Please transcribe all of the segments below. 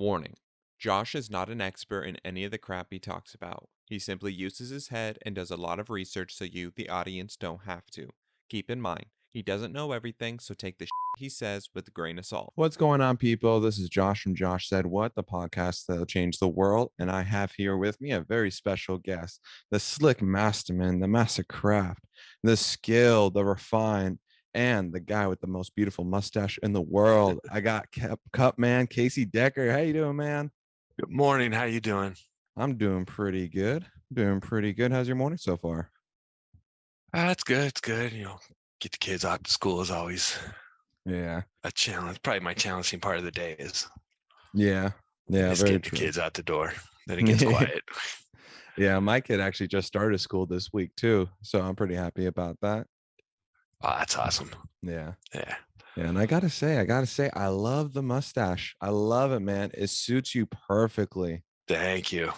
Warning: Josh is not an expert in any of the crap he talks about. He simply uses his head and does a lot of research so you, the audience, don't have to. Keep in mind, he doesn't know everything, so take the he says with a grain of salt. What's going on, people? This is Josh from Josh Said What, the podcast that'll change the world, and I have here with me a very special guest, the slick masterman, the master craft, the skilled, the refined, and the guy with the most beautiful mustache in the world. I got Cutman Casey Dekker. How you doing, man? Good morning. How you doing? I'm doing pretty good. Doing pretty good. How's your morning so far? It's good. It's good. Get the kids out to school is always Yeah. a challenge. Probably my challenging part of the day is Yeah. Yeah, just very getting the true. kids out the door. Then it gets quiet. Yeah, my kid actually just started school this week too, so I'm pretty happy about that. Oh, that's awesome. Yeah. Yeah. Yeah, and I gotta say, I love the mustache. I love it, man. It suits you perfectly. Thank you.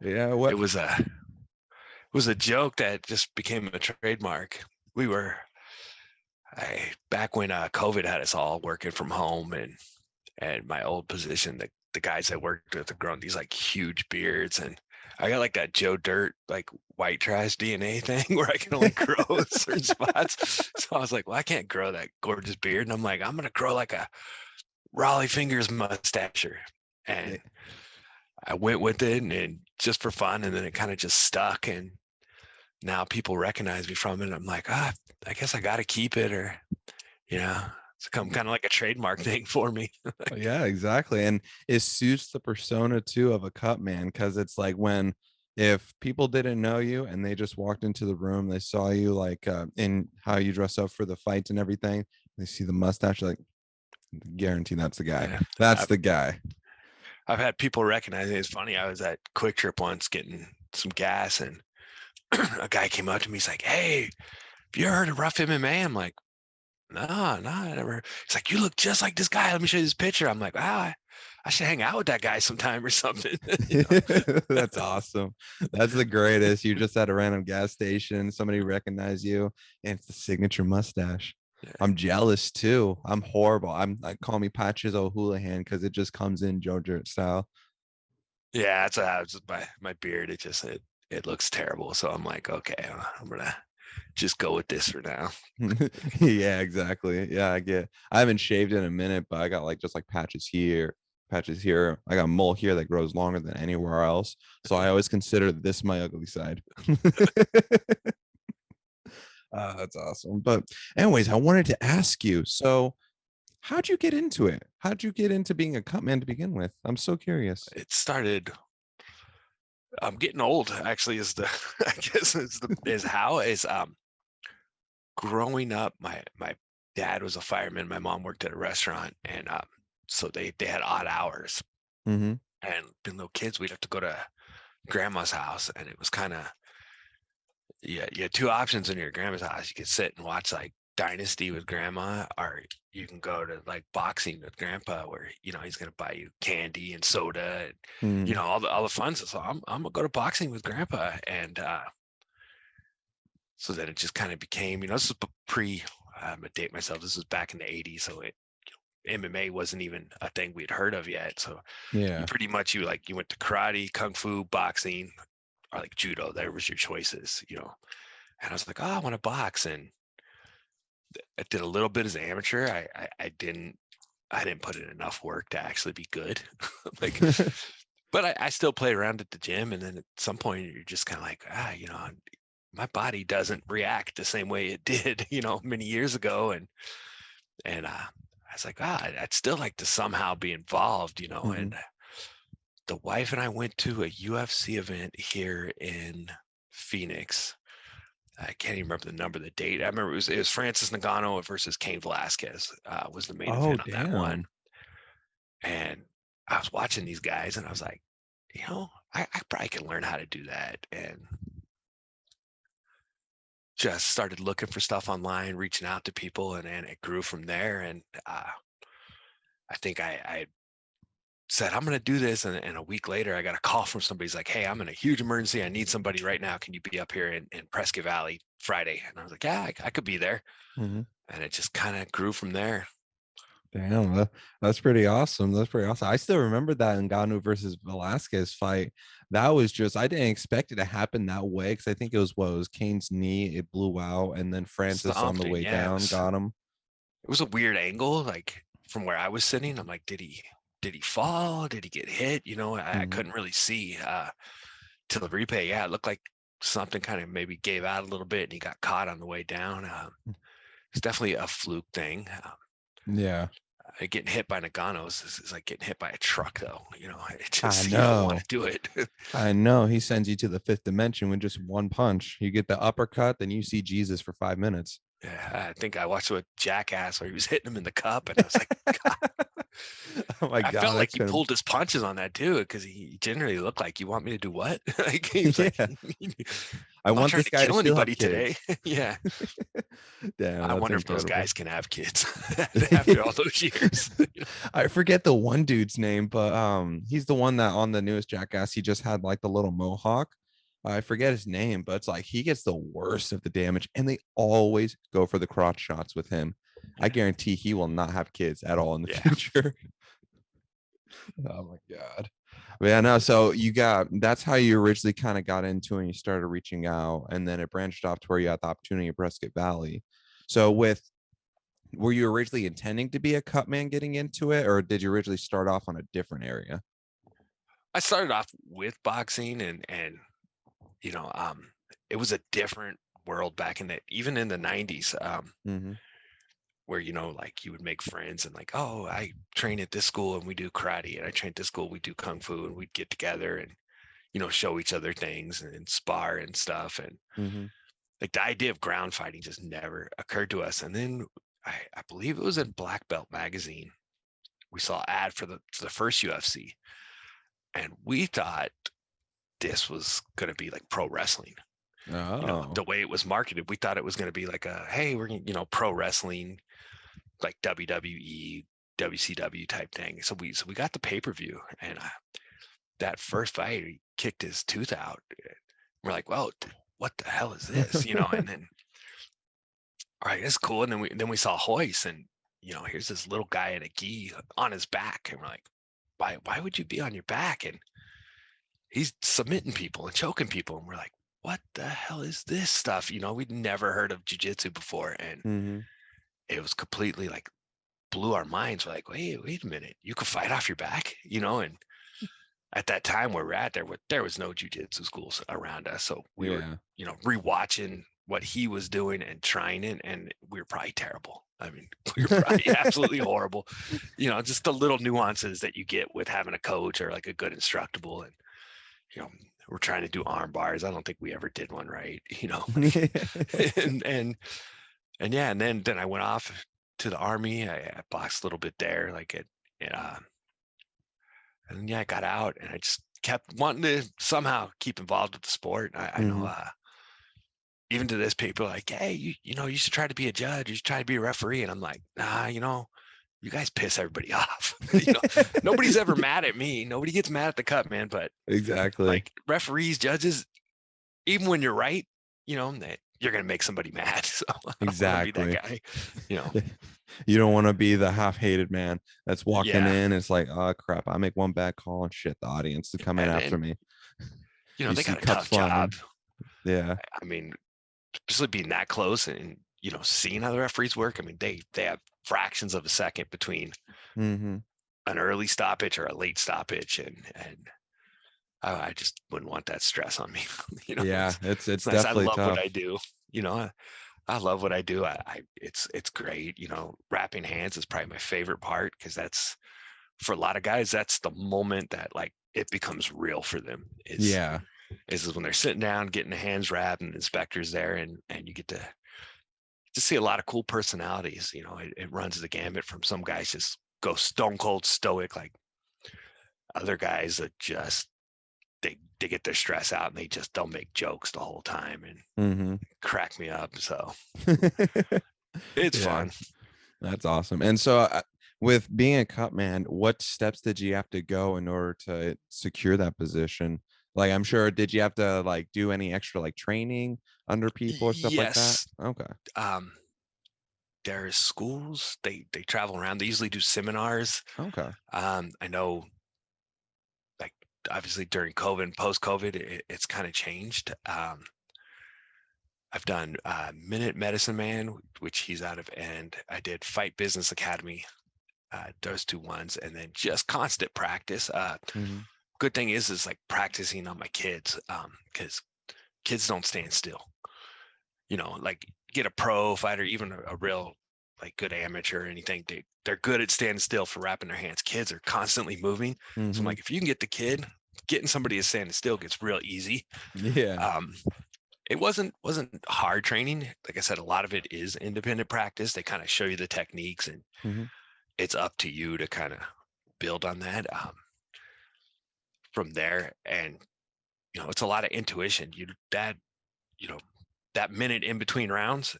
Yeah, It what? was a joke that just became a trademark. Back when COVID had us all working from home and my old position, the guys I worked with have grown these like huge beards, and I got like that Joe Dirt like white trash DNA thing where I can only grow certain spots. So I was like, well, I can't grow that gorgeous beard, and I'm like, I'm gonna grow like a Raleigh Fingers mustacher, and I went with it and just for fun, and then it kind of just stuck, and now people recognize me from it. And I'm like, I guess I got to keep it, or it's become kind of like a trademark thing for me. Yeah, exactly. And it suits the persona too of a cut man, because it's like when if people didn't know you and they just walked into the room, they saw you like in how you dress up for the fights and everything, they see the mustache, like guarantee that's the guy. Yeah, That's I've, the guy. I've had people recognize me. It's funny. I was at Quick Trip once getting some gas, and a guy came up to me. He's like, "Hey, have you ever heard of Rough MMA?" I'm like, "No, I never." He's like, "You look just like this guy. Let me show you this picture." I'm like, "Wow, I should hang out with that guy sometime or something." That's awesome. That's the greatest. You're just at a random gas station, somebody recognize you, and it's the signature mustache. Yeah. I'm jealous too. I'm horrible. Call me Patches O'Houlihan because it just comes in Joe Dirt style. Yeah, it's my beard. It looks terrible. So I'm like, okay, I'm gonna just go with this for now. Yeah, exactly. Yeah, I haven't shaved in a minute, but I got like just like patches here. I got mole here that grows longer than anywhere else. So I always consider this my ugly side. That's awesome. But anyways, I wanted to ask you, so how'd you get into it? How'd you get into being a cut man to begin with? I'm so curious. It started. I'm getting old. Actually, is the I guess is how is growing up. My dad was a fireman. My mom worked at a restaurant, and so they had odd hours. Mm-hmm. And being little kids, we'd have to go to grandma's house, and it was kind of you had two options in your grandma's house. You could sit and watch like Dynasty with grandma, or you can go to like boxing with grandpa, where he's gonna buy you candy and soda and Mm-hmm. all the fun stuff. So I'm gonna go to boxing with grandpa, and so then it just kind of became, this is pre. I'm gonna date myself. This was back in the '80s, so MMA wasn't even a thing we'd heard of yet. So you Yeah. pretty much you went to karate, kung fu, boxing, or like judo. There was your choices, And I was like, oh, I want to box, and I did a little bit as an amateur. I didn't put in enough work to actually be good. Like, but I still played around at the gym, and then at some point you're just kind of like, my body doesn't react the same way it did, many years ago, and I was like, I'd still like to somehow be involved, Mm-hmm. and the wife and I went to a UFC event here in Phoenix. I can't even remember the date. I remember it was Francis Ngannou versus Cain Velasquez was the main Oh, event on that one. damn. And I was watching these guys, and I was like, I probably can learn how to do that. And just started looking for stuff online, reaching out to people, and it grew from there. And I think I said, I'm going to do this. And a week later, I got a call from somebody. He's like, hey, I'm in a huge emergency. I need somebody right now. Can you be up here in Prescott Valley Friday? And I was like, yeah, I could be there. Mm-hmm. And it just kind of grew from there. Damn, that's pretty awesome. That's pretty awesome. I still remember that Ngannou versus Velasquez fight. That was just I didn't expect it to happen that way because I think it was what it was Kane's knee, it blew out, and then Francis on the Something, way yeah, down got him. it was a weird angle, like from where I was sitting. I'm like, did he fall? Did he get hit? I Mhm. couldn't really see till the replay. Yeah, it looked like something kind of maybe gave out a little bit and he got caught on the way down. It's definitely a fluke thing. Yeah, Getting hit by Nagano is like getting hit by a truck, though. It I just you don't want know. to do it. I know. He sends you to the fifth dimension with just one punch. You get the uppercut, then you see Jesus for 5 minutes. Yeah, I think I watched with Jackass where he was hitting him in the cup, and I was like, God, Oh my I God, felt like that's he gonna pulled his punches on that too, because he generally looked like, "You want me to do what?" Like he was like, yeah. I "I'm not want trying this to guy to kill still have anybody today." kids. Yeah, Damn, I that's wonder if those incredible. guys can have kids after all those years. I forget the one dude's name, but he's the one that on the newest Jackass, he just had like the little mohawk. I forget his name, but it's like he gets the worst of the damage, and they always go for the crotch shots with him. I Yeah, guarantee he will not have kids at all in the yeah. future. Oh my God. But yeah, no, so that's how you originally kind of got into it and you started reaching out, and then it branched off to where you had the opportunity at Prescott Valley. So were you originally intending to be a cut man getting into it, or did you originally start off on a different area? I started off with boxing, and you know, um, it was a different world back in the even in the 90s. Mm-hmm. Where like you would make friends and like, oh, I train at this school and we do karate, and I train at this school we do kung fu, and we'd get together and show each other things and spar and stuff. And Mm-hmm. like the idea of ground fighting just never occurred to us. And then I believe it was in Black Belt magazine we saw an ad for the first UFC, and we thought this was going to be like pro wrestling. Oh. The way it was marketed, we thought it was going to be like a, hey, we're pro wrestling, like WWE, WCW type thing. So we got the pay-per-view, and that first fight, he kicked his tooth out. We're like, well, what the hell is this? And then, all right, it's cool. And then we saw Hoist, and here's this little guy in a gi on his back, and we're like, why would you be on your back? And he's submitting people and choking people, and we're like, what the hell is this stuff? We'd never heard of jujitsu before, and Mm-hmm. it was completely like blew our minds. We're like, wait a minute, you could fight off your back, and at that time where we're at, there was no jujitsu schools around us. So we were, Yeah. rewatching what he was doing and trying it, and we were probably terrible. I mean, we were probably absolutely horrible. Just the little nuances that you get with having a coach or like a good instructable. And, you know, we're trying to do arm bars. I don't think we ever did one right, like, and yeah, and then I went off to the army. I boxed a little bit there, like uh, and then, yeah, I got out, and I just kept wanting to somehow keep involved with the sport. I know, Mm-hmm. even to this, people are like, hey, you should try to be a judge. You should try to be a referee. And I'm like, nah, you guys piss everybody off. Nobody's ever mad at me. Nobody gets mad at the cut, man. But Exactly. like referees, judges, even when you're right, that you're gonna make somebody mad. So I don't want to be that Exactly. guy. You know, You don't want to be the half-hated man that's walking yeah. in. It's like, oh crap, I make one bad call and shit, the audience to come in after And me. You they see got a cups tough job. flying. Yeah. I mean, especially being that close and seeing how the referees work. I mean, they have fractions of a second between Mm-hmm. an early stoppage or a late stoppage, and I just wouldn't want that stress on me. Yeah, it's it's nice. I definitely love what I tough. do. I love what I do. It's great. Wrapping hands is probably my favorite part, because that's, for a lot of guys, that's the moment that like it becomes real for them. Yeah. Is when they're sitting down getting the hands wrapped and the inspector's there, and you get to see a lot of cool personalities. It runs the gamut from some guys just go stone cold stoic, like other guys that just they get their stress out and they'll make jokes the whole time and Mm-hmm. crack me up. So it's Yeah. fun. That's awesome. And so, with being a cut man, what steps did you have to go in order to secure that position? Like, I'm sure, did you have to like do any extra like training under people or stuff like that? Yes. Okay. Um, There is schools, they travel around. They usually do seminars. Okay. I know, like, obviously during COVID and post-COVID, it's kind of changed. I've done Minute Medicine Man, which he's out of, and I did Fight Business Academy, those two ones, and then just constant practice. Hmm. Good thing is like practicing on my kids, because kids don't stand still. Like, get a pro fighter, even a real like good amateur or anything, they're good at standing still for wrapping their hands. Kids are constantly moving. So I'm Hmm. like, if you can get the kid, getting somebody to stand still gets real easy. Yeah. It wasn't hard training. Like I said, a lot of it is independent practice. They kind of show you the techniques, and Hmm. it's up to you to kind of build on that from there. And it's a lot of intuition. You know that minute in between rounds,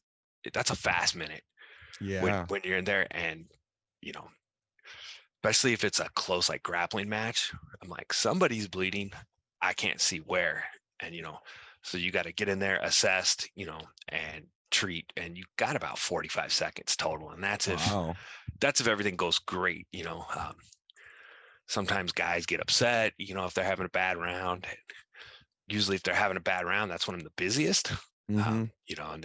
that's a fast minute when Yeah. you're in there. And you know especially if it's a close like grappling match, I'm like, somebody's bleeding, I can't see where. And so you got to get in there, assessed, and treat. And you got about 45 seconds total, and Wow. that's if everything goes great. Sometimes guys get upset, if they're having a bad round. Usually if they're having a bad round, that's when I'm the busiest. Hmm. And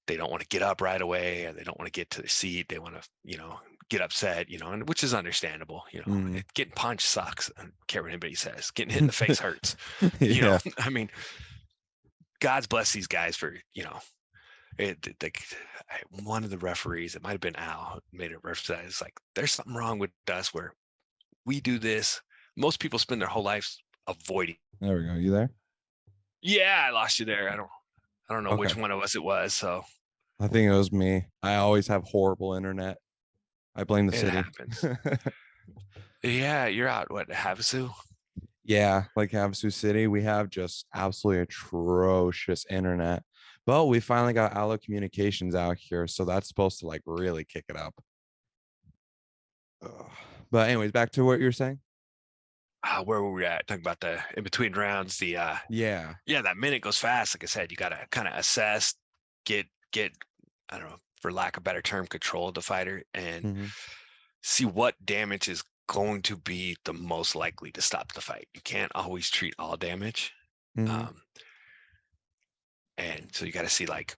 they don't want to get up right away, or they don't want to get to the seat. They want to, get upset, and which is understandable. Hmm. Getting punched sucks. I don't care what anybody says. Getting hit in the face hurts. Yeah. I mean, God's bless these guys for, one of the referees, it might have been Al, made a reference that it's like, there's something wrong with us where we do this. Most people spend their whole lives avoiding. There we go. You there? Yeah, I lost you there. I don't know Okay. which one of us it was. So I think it was me. I always have horrible internet. I blame the it city. happens. Yeah, you're out. What, Havasu? Yeah, like Havasu City, we have just absolutely atrocious internet. But we finally got Allo Communications out here, so that's supposed to like really kick it up. Ugh. But anyways, back to what you're saying. Where were we at? Talking about the in between rounds. Yeah. Yeah, that minute goes fast. Like I said, you got to kind of assess, get, I don't know, for lack of a better term, control of the fighter, and Hmm. see what damage is going to be the most likely to stop the fight. You can't always treat all damage. Hmm. Um, and so you got to see, like,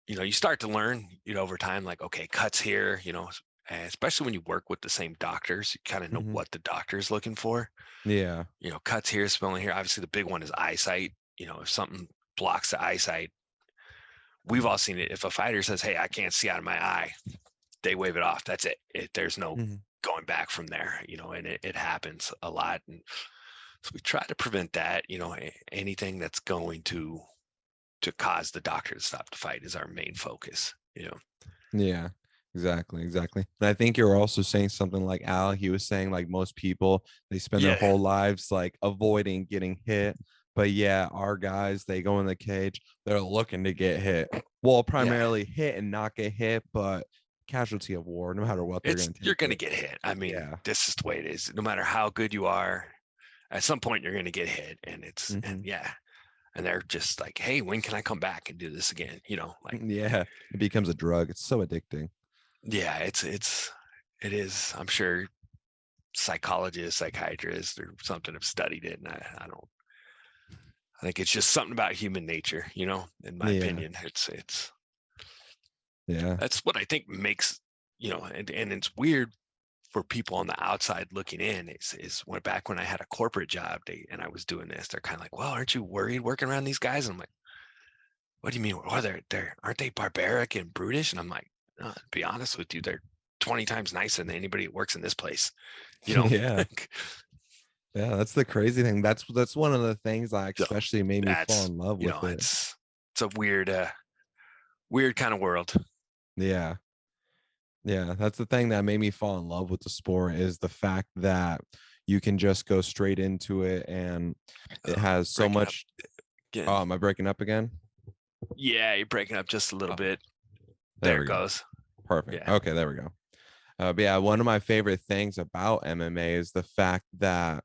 you start to learn, over time, like, okay, cuts here, and especially when you work with the same doctors, you kind of know Hmm. what the doctor is looking for. Yeah. Cuts here, spelling here. Obviously, the big one is eyesight. If something blocks the eyesight, we've all seen it. If a fighter says, "Hey, I can't see out of my eye," they wave it off. That's it. There's no Hmm. going back from there. And it happens a lot. And so we try to prevent that. Anything that's going to cause the doctor to stop the fight is our main focus. Yeah. Exactly. Exactly. And I think you're also saying something like Al. He was saying like most people they spend their Yeah, whole lives like avoiding getting hit. But yeah, our guys they go in the cage. They're looking to get hit. Well, yeah. primarily hit and not get hit, but casualty of war. No matter what, they're gonna You're take going to it. get hit. I mean, Yeah. this is the way it is. No matter how good you are, at some point you're going to get hit, and Hmm. yeah, and they're just like, hey, when can I come back and do this again? Like, Yeah. It becomes a drug. It's so addicting. yeah, it is. I'm sure psychologists, psychiatrists, or something have studied it, and I think it's just something about human nature, in my Yeah. opinion. It's Yeah. That's what I think makes, and it's weird for people on the outside looking in is when I had a corporate job, and I was doing this, they're kind of like, well, aren't you worried working around these guys? And I'm like, what do you mean? Oh, they're aren't they barbaric and brutish? And I'm like, no, to be honest with you, they're 20 times nicer than anybody who works in this place. You know, Yeah. Yeah. That's the crazy thing. That's one of the things that so especially made me fall that's in love with it. it's a weird kind of world. Yeah. Yeah, that's the thing that made me fall in love with the sport is the fact that you can just go straight into it and it has so Breaking up much. again. Oh, am I breaking up again? Yeah, you're breaking up just a little Oh, bit. there There we it go. goes. Perfect. Yeah. Okay, there we go. But yeah, one of my favorite things about MMA is the fact that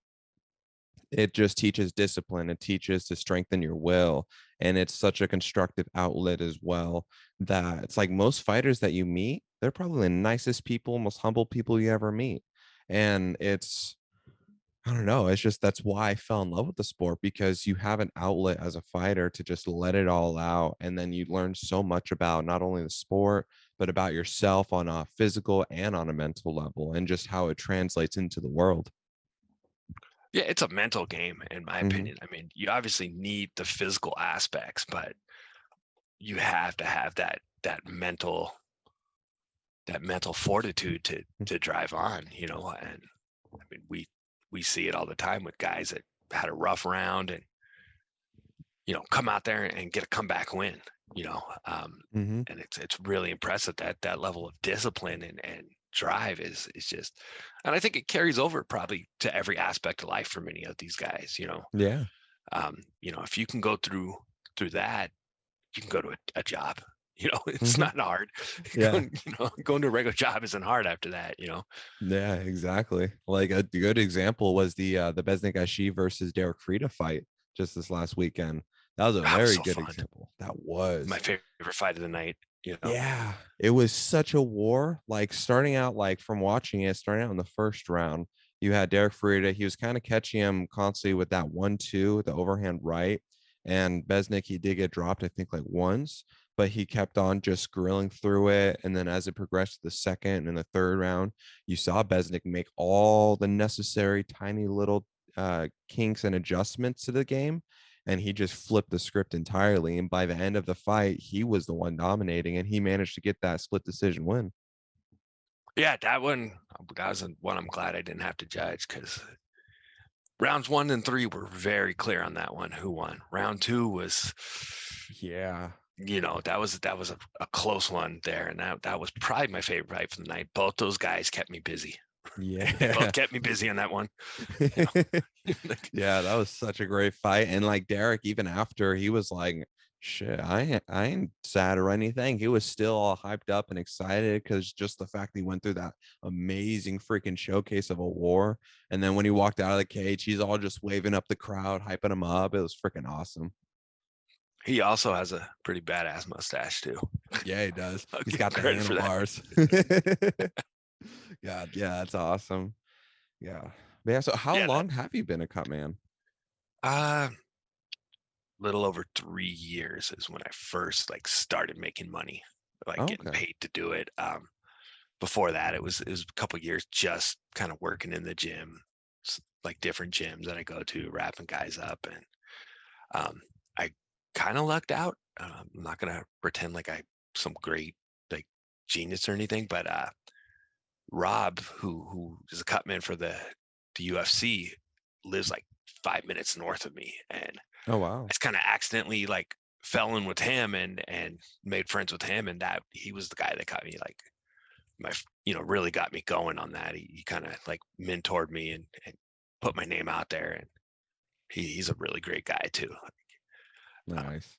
It just teaches discipline. It teaches to strengthen your will. And it's such a constructive outlet as well that it's like most fighters that you meet, they're probably the nicest people, most humble people you ever meet. And it's, I don't know. It's just that's why I fell in love with the sport because you have an outlet as a fighter to just let it all out. And then you learn so much about not only the sport, but about yourself on a physical and on a mental level and just how it translates into the world. Yeah, it's a mental game, in my Hmm. opinion. I mean, you obviously need the physical aspects, but you have to have that mental fortitude to drive on, and I mean, we see it all the time with guys that had a rough round and come out there and get a comeback win. You know, um, Hmm. and it's really impressive that level of discipline and drive is just, and I think it carries over probably to every aspect of life for many of these guys. Yeah. If you can go through that, you can go to a job. It's Hmm. not hard. Yeah. Going to a regular job isn't hard after that. Yeah, exactly. Like a good example was the Besnik Ashi versus Derek Frida fight just this last weekend. That was a That was very so good fun. example. That My was. favorite fight of the night. Yeah, it was such a war. Like starting out, like from watching it, starting out in the first round, you had Derek Frida. He was kind of catching him constantly with that 1-2, the overhand right. And Besnik, he did get dropped, I think, like once, but he kept on just grilling through it. And then as it progressed to the second and the third round, you saw Besnik make all the necessary tiny little kinks and adjustments to the game, and he just flipped the script entirely. And by the end of the fight, he was the one dominating, and he managed to get that split decision win. Yeah, that was one I'm glad I didn't have to judge, because rounds 1 and 3 were very clear on that one who won. Round 2 was, Yeah. that was a close one there, and that was probably my favorite fight for the night. Both those guys kept me busy. Both Yeah. kept me busy on that one. You know, Yeah, that was such a great fight. And like Derek, even after he was like, shit, I ain't sad or anything. He was still all hyped up and excited because just the fact that he went through that amazing freaking showcase of a war. And then when he walked out of the cage, he's all just waving up the crowd, hyping him up. It was freaking awesome. he also has a pretty badass mustache too. Yeah, he does. I'll He's give him got the credit for that. handlebars. God, yeah, that's awesome. Yeah. But yeah, so how Yeah, that long have you been a cut man? uh little over 3 years is when I first like started making money, like getting Okay. paid to do it. Before that, it was a couple years just kind of working in the gym, like different gyms that I go to, wrapping guys up, and I kind of lucked out. I'm not gonna pretend like I some great like genius or anything, but Rob, who is a cutman for the UFC, lives like 5 minutes north of me, and Oh I wow. just kind of accidentally like fell in with him and made friends with him, and that he was the guy that got me like really got me going on that. He kind of like mentored me and put my name out there, and he's a really great guy too. Um, Nice.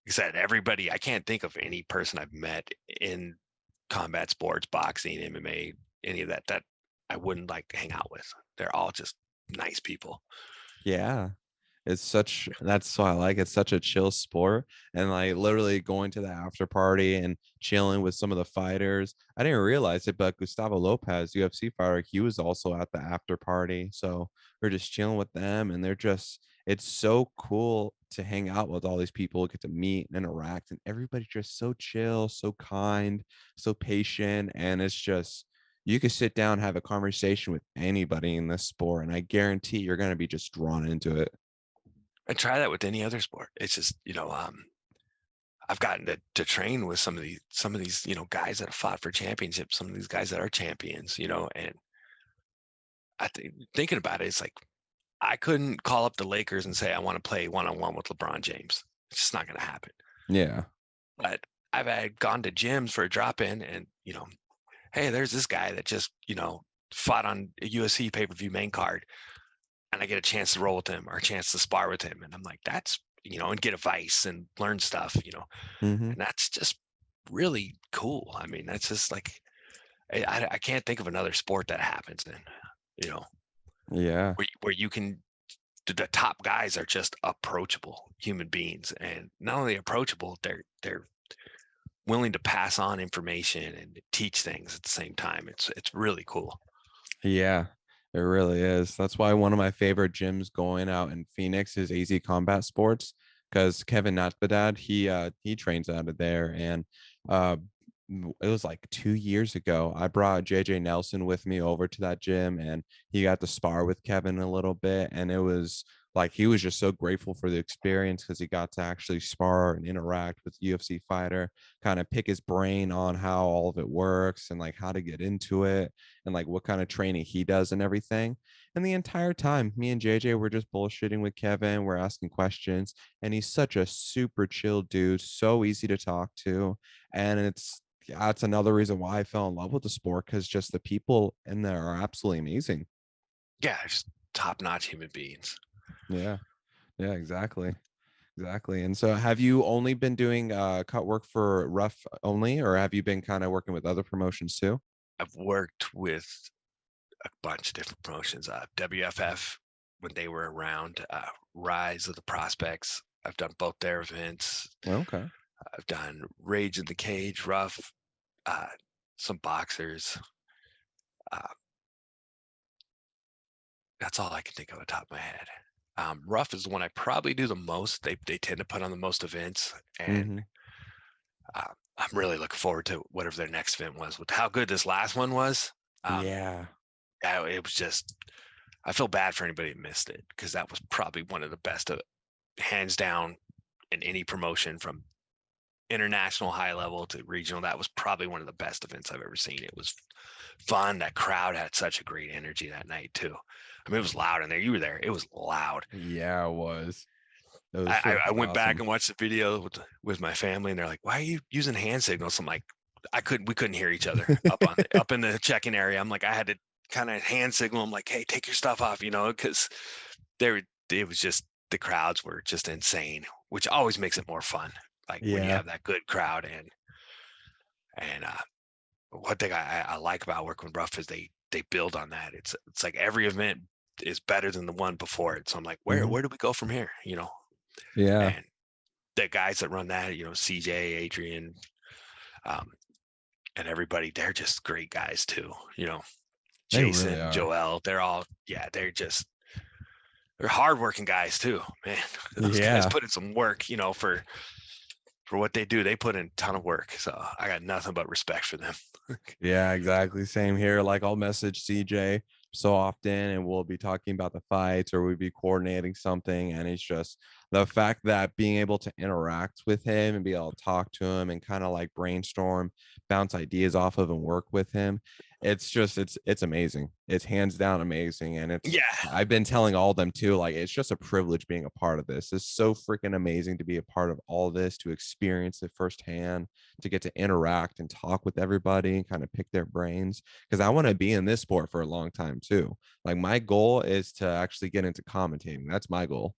like I said, everybody, I can't think of any person I've met in combat sports, boxing, MMA, any of that I wouldn't like hang out with. They're all just nice people. Yeah. It's such that's why I like it's such a chill sport. And like literally going to the after party and chilling with some of the fighters. I didn't realize it, but Gustavo Lopez, UFC fighter, he was also at the after party. So we're just chilling with them and they're just it's so cool to hang out with all these people, get to meet and interact, and everybody's just so chill, so kind, so patient. And it's just you could sit down and have a conversation with anybody in this sport, and I guarantee you're going to be just drawn into it. And try that with any other sport. It's just, I've gotten to train with some of these, guys that have fought for championships, some of these guys that are champions, and I think thinking about it, it's like I couldn't call up the Lakers and say I want to play one-on-one with LeBron James. It's just not going to happen. Yeah. But I've had gone to gyms for a drop-in, and hey, there's this guy that just fought on a USC pay-per-view main card, and I get a chance to roll with him or a chance to spar with him, and I'm like, that's and get advice and learn stuff. Mhm. And that's just really cool. I mean, that's just like I can't think of another sport that happens in, you know, Yeah. where you can the top guys are just approachable human beings, and not only approachable, they're willing to pass on information and teach things at the same time. It's really cool. Yeah, it really is. That's why one of my favorite gyms going out in Phoenix is AZ Combat Sports, because Kevin Natbadad, he trains out of there. And uh it was like 2 years ago. I brought JJ Nelson with me over to that gym, and he got to spar with Kevin a little bit. And it was like he was just so grateful for the experience because he got to actually spar and interact with UFC fighter, kind of pick his brain on how all of it works and like how to get into it and like what kind of training he does and everything. And the entire time, me and JJ were just bullshitting with Kevin. We're asking questions, and he's such a super chill dude, so easy to talk to. And that's another reason why I fell in love with the sport, because just the people in there are absolutely amazing. Yeah, they're just top-notch human beings. Yeah, yeah, exactly. Exactly. And so have you only been doing cut work for Rough only, or have you been kind of working with other promotions too? I've worked with a bunch of different promotions. WFF when they were around, Rise of the Prospects. I've done both their events. Okay. I've done Rage in the Cage, Rough, some boxers. Uh, that's all I can think of on the top of my head. Rough is the one I probably do the most. They tend to put on the most events, and Mm-hmm. I'm really looking forward to whatever their next event was. With how good this last one was, Yeah. it was just. I feel bad for anybody who missed it, because that was probably one of the best, hands down, in any promotion from international high level to regional. That was probably one of the best events I've ever seen. It was fun. That crowd had such a great energy that night too. I mean, it was loud in there. You were there. It was loud. Yeah, it was. It was I freaking went back awesome. and watched the video with my family, and they're like, "Why are you using hand signals?" I'm like, we couldn't hear each other up in the check-in area. I'm like, I had to kind of hand signal. I'm like, "Hey, take your stuff off," because it was just, the crowds were just insane, which always makes it more fun. Like when you Yeah. have that good crowd, and one thing I like about working with Rough is they build on that. It's like every event is better than the one before it. So I'm like, Hmm. where do we go from here? Yeah. And the guys that run that, CJ, Adrian, um, and everybody, they're just great guys too. They really Jason, are. Joel, they're all, yeah, they're hardworking guys too, man. Those guys Yeah. put in some work, for what they do. They put in a ton of work. So I got nothing but respect for them. Yeah, exactly. Same here. Like I'll message CJ so often and we'll be talking about the fights or we'll be coordinating something. And it's just the fact that being able to interact with him and be able to talk to him and kind of like brainstorm, bounce ideas off of and work with him. It's amazing. It's hands down amazing. And Yeah. I've been telling all of them too, like it's just a privilege being a part of this. It's so freaking amazing to be a part of all this, to experience it firsthand, to get to interact and talk with everybody and kind of pick their brains, because I want to be in this sport for a long time too. Like my goal is to actually get into commentating. That's my goal.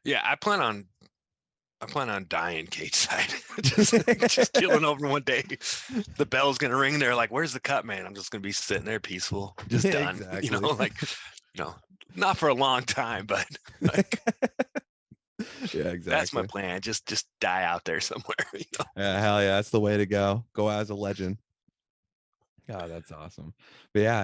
Yeah. I plan on dying cage side. just killing over one day. The bell's gonna ring. They're like, "Where's the cut, man?" I'm just gonna be sitting there peaceful, just Yeah, done. exactly. Not for a long time, but like Yeah, that's my exactly. plan. Just die out there somewhere. Yeah, hell yeah, that's the way to go. Go as a legend. God, that's awesome. But yeah,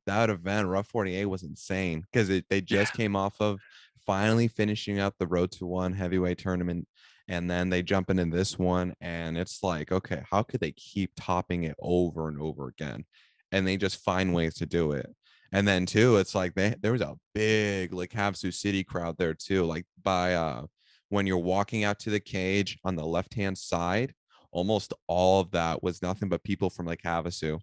that event, Rough 48, was insane because they Yeah. just came off of finally finishing up the Road to One heavyweight tournament. And then they jump into this one, and it's like, okay, how could they keep topping it over and over again? And they just find ways to do it. And then too, it's like there was a big like Havasu City crowd there too. Like by when you're walking out to the cage on the left-hand side, almost all of that was nothing but people from like Havasu.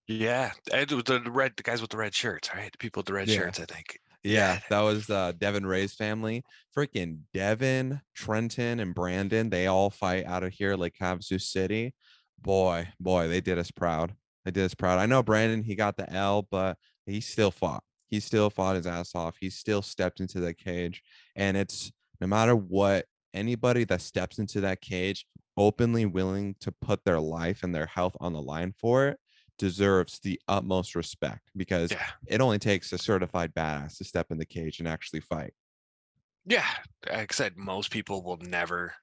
Yeah. And it was the guys with the red shirts, right? The people with the red Yeah. shirts, I think. Yeah, Yeah. that was Devin Ray's family. Freaking Devin, Trenton, and Brandon. They all fight out of here, like Havasu City. Boy, they did us proud. They did us proud. I know Brandon, he got the L, but he still fought. He still fought his ass off. He still stepped into that cage. And it's no matter what, anybody that steps into that cage openly willing to put their life and their health on the line for it, deserves the utmost respect because Yeah. it only takes a certified badass to step in the cage and actually fight. Yeah. Like I said, most people will never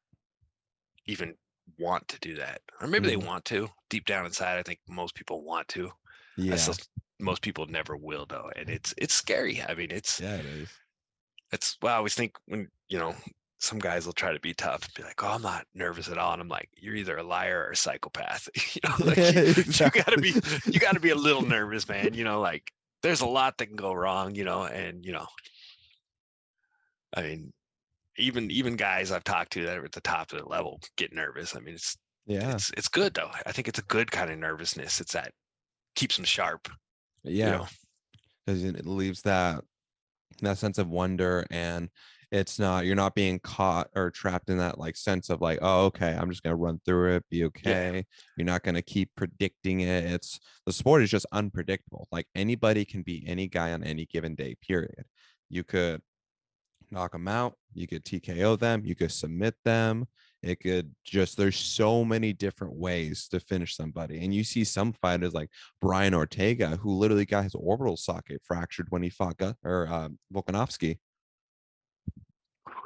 even want to do that. Or maybe they Mhm. want to. Deep down inside, I think most people want to. I still Yeah. most people never will though. And it's scary. I mean, Yeah, it is. it's well, I always think when, some guys will try to be tough and be like, "Oh, I'm not nervous at all." And I'm like, "You're either a liar or a psychopath." Like Exactly. you gotta be a little nervous, man. Like there's a lot that can go wrong, and I mean, even guys I've talked to that are at the top of the level get nervous. I mean, it's Yeah. it's it's good though. I think it's a good kind of nervousness. It's that keeps them sharp, you Yeah. know. Because it leaves that sense of wonder, and it's not, you're not being caught or trapped in that like sense of like, oh, okay, I'm just gonna run through it, be Yeah. okay. You're not gonna keep predicting it. It's the sport is just unpredictable. Like anybody can be any guy on any given day, period. You could knock them out, you could TKO them, you could submit them. It could just, there's so many different ways to finish somebody. And you see some fighters like Brian Ortega, who literally got his orbital socket fractured when he fought Volkanovski.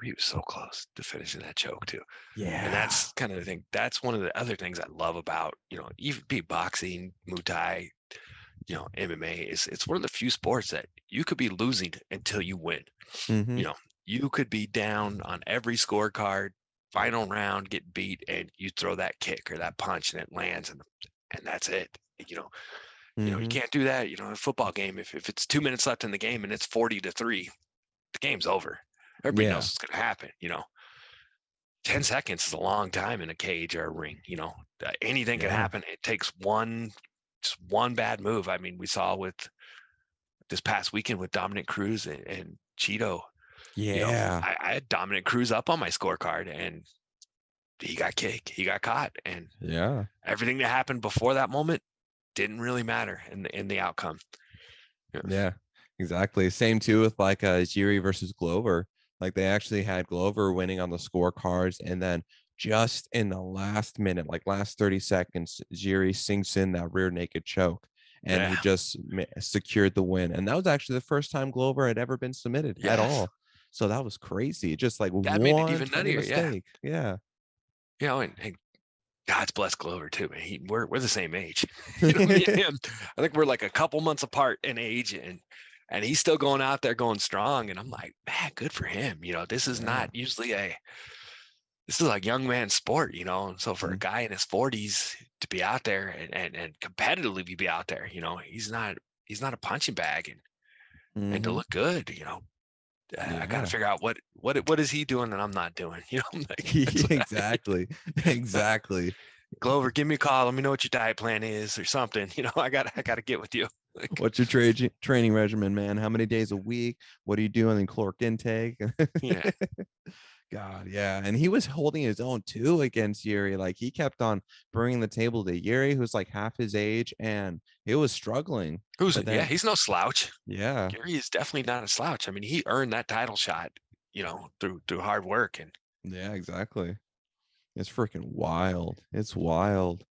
He was so close to finishing that choke too. And Yeah. that's kind of the thing. That's one of the other things I love about, even be boxing, Muay Thai, MMA is it's one of the few sports that you could be losing until you win. Mm-hmm. You know, you could be down on every scorecard, final round, get beat, and you throw that kick or that punch and it lands and that's it. You Mm-hmm. can't do that, in a football game. If it's 2 minutes left in the game and it's 40-3, the game's over. Everybody knows Yeah. what's gonna happen. 10 seconds is a long time in a cage or a ring. Anything can Yeah. happen. It takes just one bad move. I mean, we saw with this past weekend with Dominic Cruz and Cheeto. Yeah. I had Dominic Cruz up on my scorecard and he got kicked. He got caught. And Yeah. everything that happened before that moment didn't really matter in the outcome. Yeah. Yeah, exactly. Same too with like Jiri versus Glover. Like they actually had Glover winning on the scorecards, and then just in the last minute, like last 30 seconds, Jiri sinks in that rear naked choke, and he Yeah. just secured the win. And that was actually the first time Glover had ever been submitted at Yes. all. So that was crazy. Just like That made it one even tiny nuttier. Yeah. mistake. Yeah. And God's bless Glover too, man. We're the same age. Me and him. I think we're like a couple months apart in age, and he's still going out there going strong. And I'm like, man, good for him. This is Yeah. not usually this is like young man sport, And so for a Mhm. guy in his 40s to be out there and competitively be out there, he's not a punching bag and to Mhm. look good, I got to Yeah. figure out what is he doing that I'm not doing, like Exactly. Exactly. Glover, give me a call. Let me know what your diet plan is or something. I gotta get with you. Like, What's your training regimen, man? How many days a week? What are you doing in caloric intake? yeah, God, yeah. And he was holding his own too against Yuri. Like he kept on bringing the table to Yuri, who's like half his age, and he was struggling. But then, he's no slouch. yeah, Gary is definitely not a slouch. I mean, he earned that title shot, through hard work and yeah, exactly. It's freaking wild. It's wild.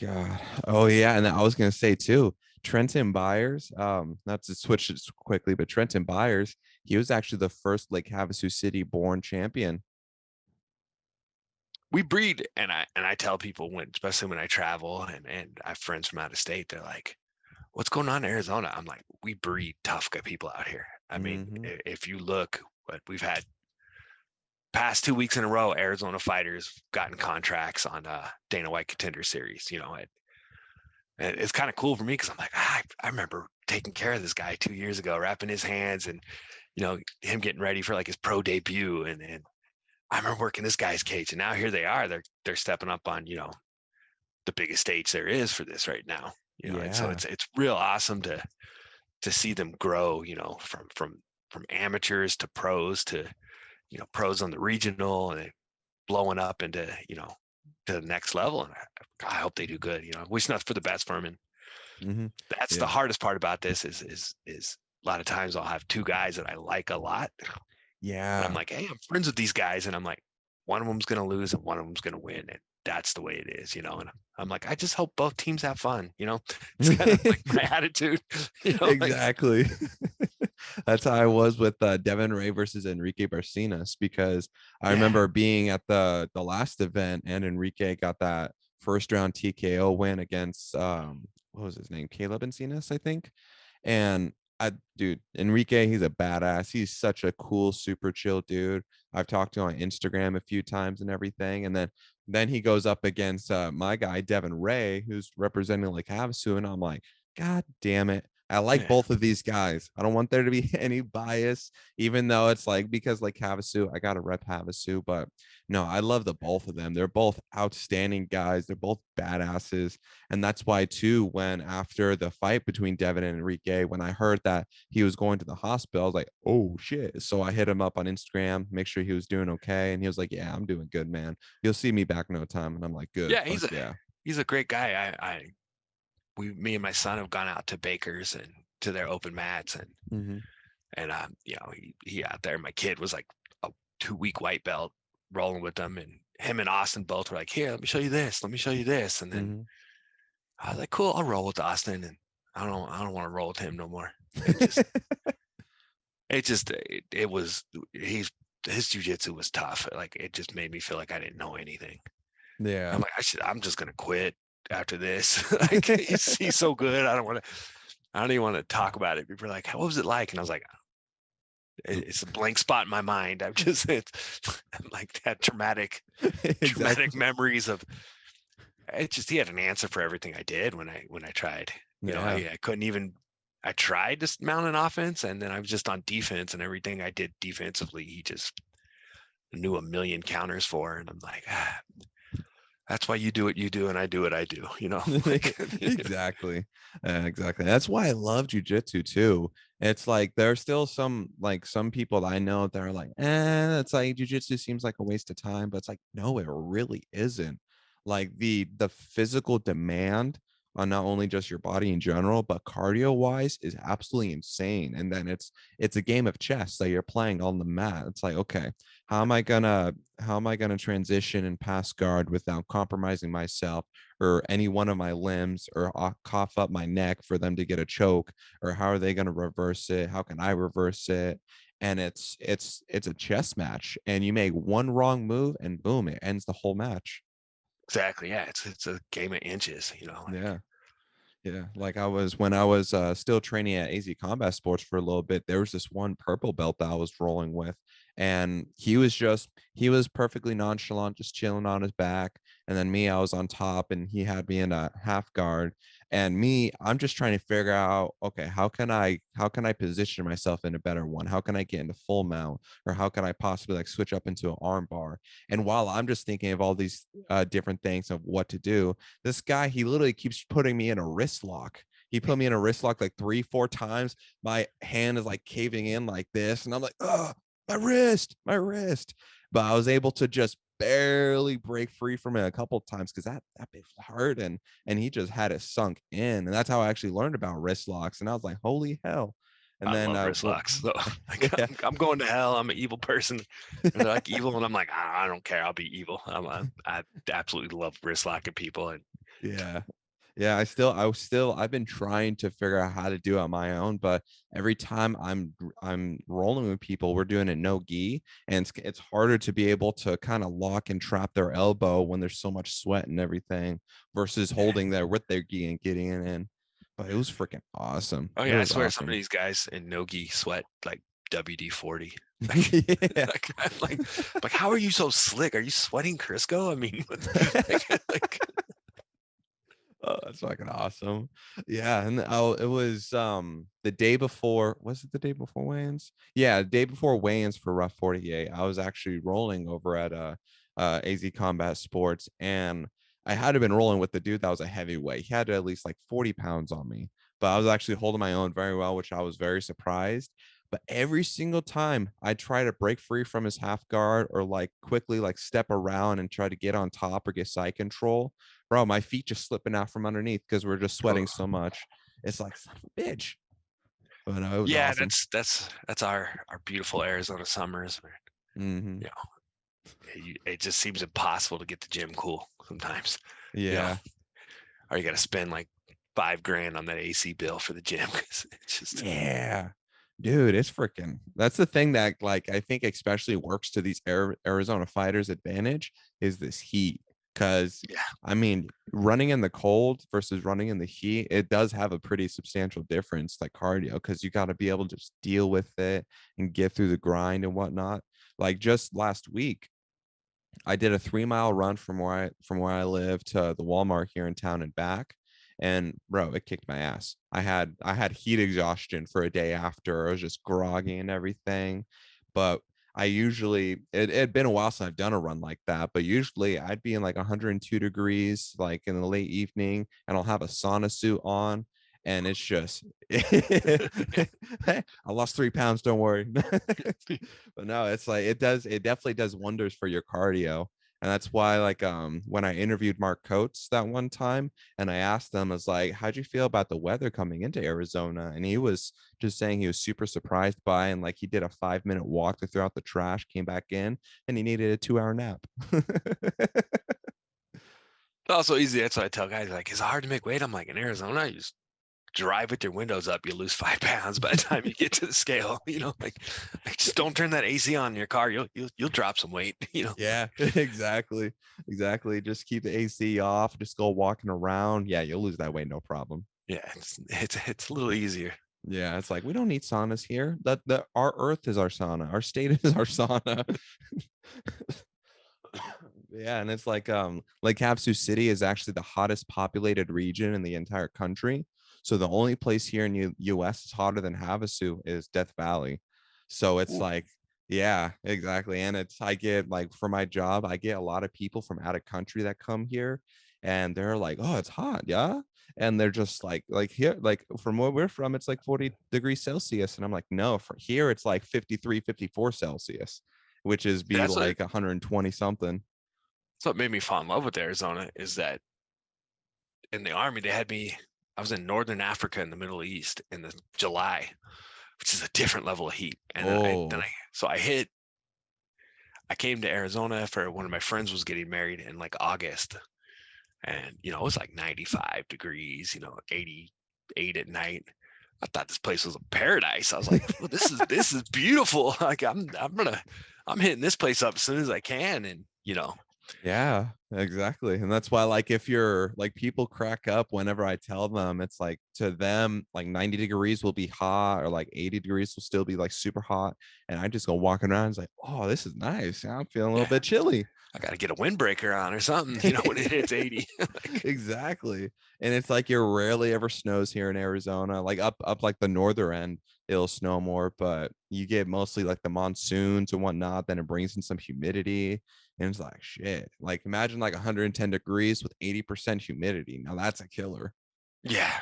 God. Oh yeah, and I was gonna say too, Trenton Byers. Not to switch it quickly, but Trenton Byers, he was actually the first Lake Havasu City born champion. we breed. And I tell people especially when I travel and I have friends from out of state, they're like, "What's going on in Arizona?" I'm like, "We breed tough people out here." I mean, Mm-hmm. if you look what we've had past 2 weeks in a row, Arizona fighters gotten contracts on Dana White Contender Series. And it's kind of cool for me because I'm like, I remember taking care of this guy 2 years ago, wrapping his hands and, him getting ready for like his pro debut. And I remember working this guy's cage. And now here they are. They're stepping up on, the biggest stage there is for this right now. And so Yeah. it's real awesome to see them grow, from amateurs to pros to, pros on the regional and blowing up into, to the next level. And I hope they do good. I wish nothing for the best for them. And Mm-hmm. that's the Yeah. hardest part about this is a lot of times I'll have two guys that I like a lot. And I'm Yeah. like, hey, I'm friends with these guys. And I'm like, one of them's going to lose and one of them's going to win. And that's the way it is, and I'm like, I just hope both teams have fun, it's kind of like my attitude, like, Exactly. That's how I was with Devin Ray versus Enrique Barcinas, because I yeah, remember being at the last event and Enrique got that first round TKO win against what was his name? Caleb Encinas, I think. And dude, Enrique, he's a badass. He's such a cool, super chill dude. I've talked to him on Instagram a few times and everything. And then he goes up against my guy, Devin Ray, who's representing like Havasu. And I'm like, God damn it. I like yeah, both of these guys. I don't want there to be any bias, even though it's like, because like Havasu, I got to rep Havasu, but no, I love the both of them. They're both outstanding guys. They're both badasses. And that's why, too, when after the fight between Devin and Enrique, when I heard that he was going to the hospital, I was like, oh shit. So I hit him up on Instagram, make sure he was doing okay. And he was like, yeah, I'm doing good, man. You'll see me back in no time. And I'm like, good. yeah. Fuck yeah. He's a great guy. Me and my son have gone out to Baker's and to their open mats, and Mm-hmm. he out there. My kid was like a 2-week white belt rolling with them, and him and Austin both were like, here, let me show you this, and then Mm-hmm. I was like, cool, I'll roll with Austin, and I don't want to roll with him no more. It was his jujitsu was tough. Like, it just made me feel like I didn't know anything. Yeah. I'm like, I'm just gonna quit after this. Like, he's so good. I don't even want to talk about it. People are like, what was it like? And I was like, it's a blank spot in my mind. I'm like that traumatic Exactly. memories of it. Just, he had an answer for everything I did when I tried. Yeah. I couldn't even. I tried to mount an offense, and then I was just on defense, and everything I did defensively, he just knew a million counters for. And I'm like, that's why you do what you do, and I do what I do. Like, Exactly. Exactly. That's why I love jujitsu too. It's like there's still some people that I know that are like, it's like jujitsu seems like a waste of time, but it's like, no, it really isn't. Like the physical demand on not only just your body in general, but cardio wise is absolutely insane. And then it's a game of chess that you're playing on the mat. It's like, okay, how am I gonna transition and pass guard without compromising myself or any one of my limbs, or cough up my neck for them to get a choke, or how are they going to reverse it? How can I reverse it? And it's a chess match, and you make one wrong move and boom, it ends the whole match. exactly. Yeah, it's a game of inches. Like, Yeah. Yeah, like when I was still training at AZ Combat Sports for a little bit, there was this one purple belt that I was rolling with, and he was perfectly nonchalant, just chilling on his back, and then me, I was on top, and he had me in a half guard, and me, I'm just trying to figure out, okay, how can I position myself in a better one? How can I get into full mount, or how can I possibly like switch up into an arm bar? And while I'm just thinking of all these different things of what to do, this guy, he literally keeps putting me in a wrist lock. He put me in a wrist lock like 3, 4 times. My hand is like caving in like this. And I'm like, oh, my wrist, my wrist. But I was able to just barely break free from it a couple of times because that bit hurt. And he just had it sunk in. And that's how I actually learned about wrist locks. And I was like, holy hell. And I then love wrist locks. So, like, yeah. I'm going to hell. I'm an evil person. And they're like, evil, and I'm like, I don't care. I'll be evil. I absolutely love wrist locking people. And Yeah. Yeah, I've been trying to figure out how to do it on my own, but every time I'm rolling with people, we're doing it no gi, and it's harder to be able to kind of lock and trap their elbow when there's so much sweat and everything versus holding there with their gi and getting it in. But it was freaking awesome. oh It yeah, I was swear some of awesome. these guys in nogi sweat like WD-40. Like, Yeah. like, how are you so slick? Are you sweating Crisco? I mean, like, Oh, that's fucking awesome. Yeah, and it was the day before, was it the day before weigh-ins? Yeah, the day before weigh-ins for Rough 48. I was actually rolling over at AZ Combat Sports, and I had been rolling with the dude that was a heavyweight. He had to at least like 40 pounds on me, but I was actually holding my own very well, which I was very surprised. But every single time I try to break free from his half guard or like quickly like step around and try to get on top or get side control, bro, my feet just slipping out from underneath because we're just sweating so much. It's like, son of a bitch. But no, it was yeah, awesome. that's our beautiful Arizona summers. Mm-hmm. Yeah, It just seems impossible to get the gym cool sometimes. You know, Yeah. or you got to spend like $5,000 on that AC bill for the gym because it's just Yeah. Dude, it's freaking that's the thing that like I think especially works to these Arizona fighters' advantage is this heat. Cause yeah. I mean, running in the cold versus running in the heat, it does have a pretty substantial difference, like cardio, because you got to be able to just deal with it and get through the grind and whatnot. Like just last week, I did a 3 mile run from where I live to the Walmart here in town and back. And bro, it kicked my ass. I had heat exhaustion for a day after. I was just groggy and everything. But I usually it had been a while since I've done a run like that, but usually I'd be in like 102 degrees, like in the late evening, and I'll have a sauna suit on. And it's just I lost 3 pounds, don't worry. But no, it's like it definitely does wonders for your cardio. And that's why like when I interviewed Mark Coates that one time and I asked them, I was like, how'd you feel about the weather coming into Arizona? And he was just saying he was super surprised by, and like he did a 5 minute walk to throw out the trash, came back in, and he needed a 2 hour nap. It's also easy. That's what I tell guys. Like, it's hard to make weight. I'm like, in Arizona, you just drive with your windows up, you lose 5 pounds by the time you get to the scale. Like just don't turn that AC on in your car. You'll drop some weight. Yeah, exactly. Exactly. Just keep the AC off, just go walking around. Yeah, you'll lose that weight, no problem. Yeah, it's a little easier. Yeah, it's like we don't need saunas here. That our earth is our sauna. Our state is our sauna. Yeah, and it's like Havasu City is actually the hottest populated region in the entire country. So the only place here in US is hotter than Havasu is Death Valley. So it's Ooh, like, yeah, exactly. And it's I get like for my job, I get a lot of people from out of country that come here and they're like, "Oh, it's hot, yeah." And they're just like here, like from where we're from, it's like 40 degrees Celsius. And I'm like, no, for here it's like 53, 54 Celsius, which is be that's like 120 something. what made me fall in love with Arizona is that in the army they had me. I was in northern Africa in the Middle East in the July, which is a different level of heat. And Oh, so I came to Arizona for one of my friends was getting married in like August, and it was like 95 degrees, 88 at night. I thought this place was a paradise. I was like, well, this is beautiful. Like I'm hitting this place up as soon as I can, and yeah, exactly. And that's why, like, if you're like people crack up whenever I tell them, it's like to them, like 90 degrees will be hot, or like 80 degrees will still be like super hot. And I just go walking around, it's like, oh, this is nice. I'm feeling a little yeah, bit chilly. I got to get a windbreaker on or something, when it hits 80. Like, Exactly. And it's like it rarely ever snows here in Arizona. Like up like the northern end, it'll snow more, but you get mostly like the monsoons and whatnot. Then it brings in some humidity. And it's like shit. Like imagine like 110 degrees with 80% humidity. Now that's a killer. yeah,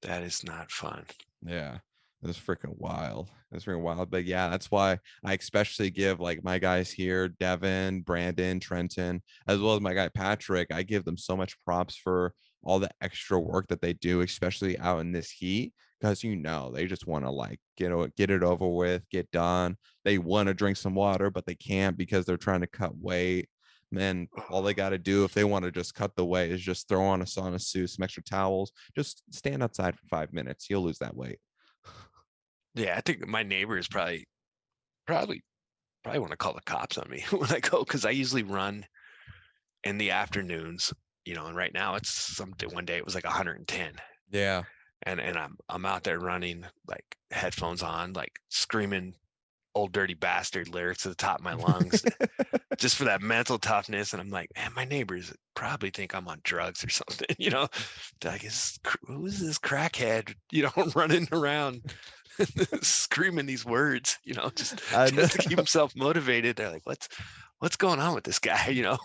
that is not fun. Yeah. It's freaking wild. It's freaking wild. But yeah, that's why I especially give like my guys here, Devin, Brandon, Trenton, as well as my guy Patrick. I give them so much props for all the extra work that they do, especially out in this heat, because they just want to like get it over with, get done. They want to drink some water, but they can't because they're trying to cut weight. Man, all they got to do if they want to just cut the weight is just throw on a sauna suit, some extra towels, just stand outside for 5 minutes. You'll lose that weight. Yeah, I think my neighbors probably probably want to call the cops on me when I go because I usually run in the afternoons, and right now it's something. One day it was like 110, Yeah. and I'm out there running like headphones on, like screaming "old dirty bastard" lyrics at the top of my lungs just for that mental toughness. And I'm like, man, my neighbors probably think I'm on drugs or something. They're like, who is this crackhead? Running around screaming these words. Just I know. just to keep himself motivated. They're like, what's going on with this guy? I know.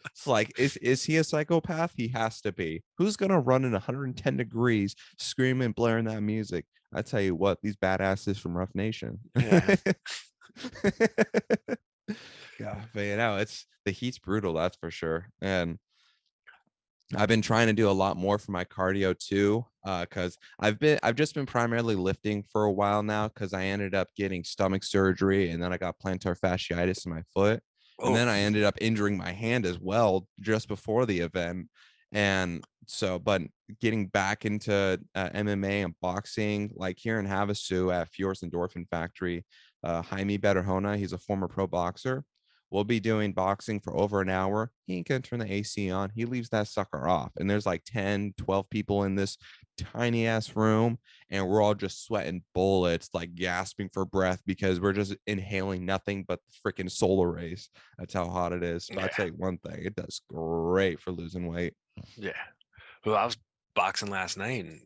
It's like, is he a psychopath? He has to be. Who's gonna run in 110 degrees, screaming, blaring that music? I tell you what, these badasses from Rough Nation. Yeah. Yeah, but it's the heat's brutal, that's for sure. And I've been trying to do a lot more for my cardio too, because I've just been primarily lifting for a while now because I ended up getting stomach surgery and then I got plantar fasciitis in my foot. And Oh, then I ended up injuring my hand as well just before the event. And so, but getting back into MMA and boxing, like here in Havasu at Fior's Endorphin Factory, Jaime Betterhona, he's a former pro boxer. We'll be doing boxing for over an hour. He ain't gonna turn the AC on. He leaves that sucker off. And there's like 10, 12 people in this tiny ass room, and we're all just sweating bullets, like gasping for breath because we're just inhaling nothing but freaking solar rays. That's how hot it is. But I'll yeah, tell you one thing, it does great for losing weight. yeah. Well, I was boxing last night, and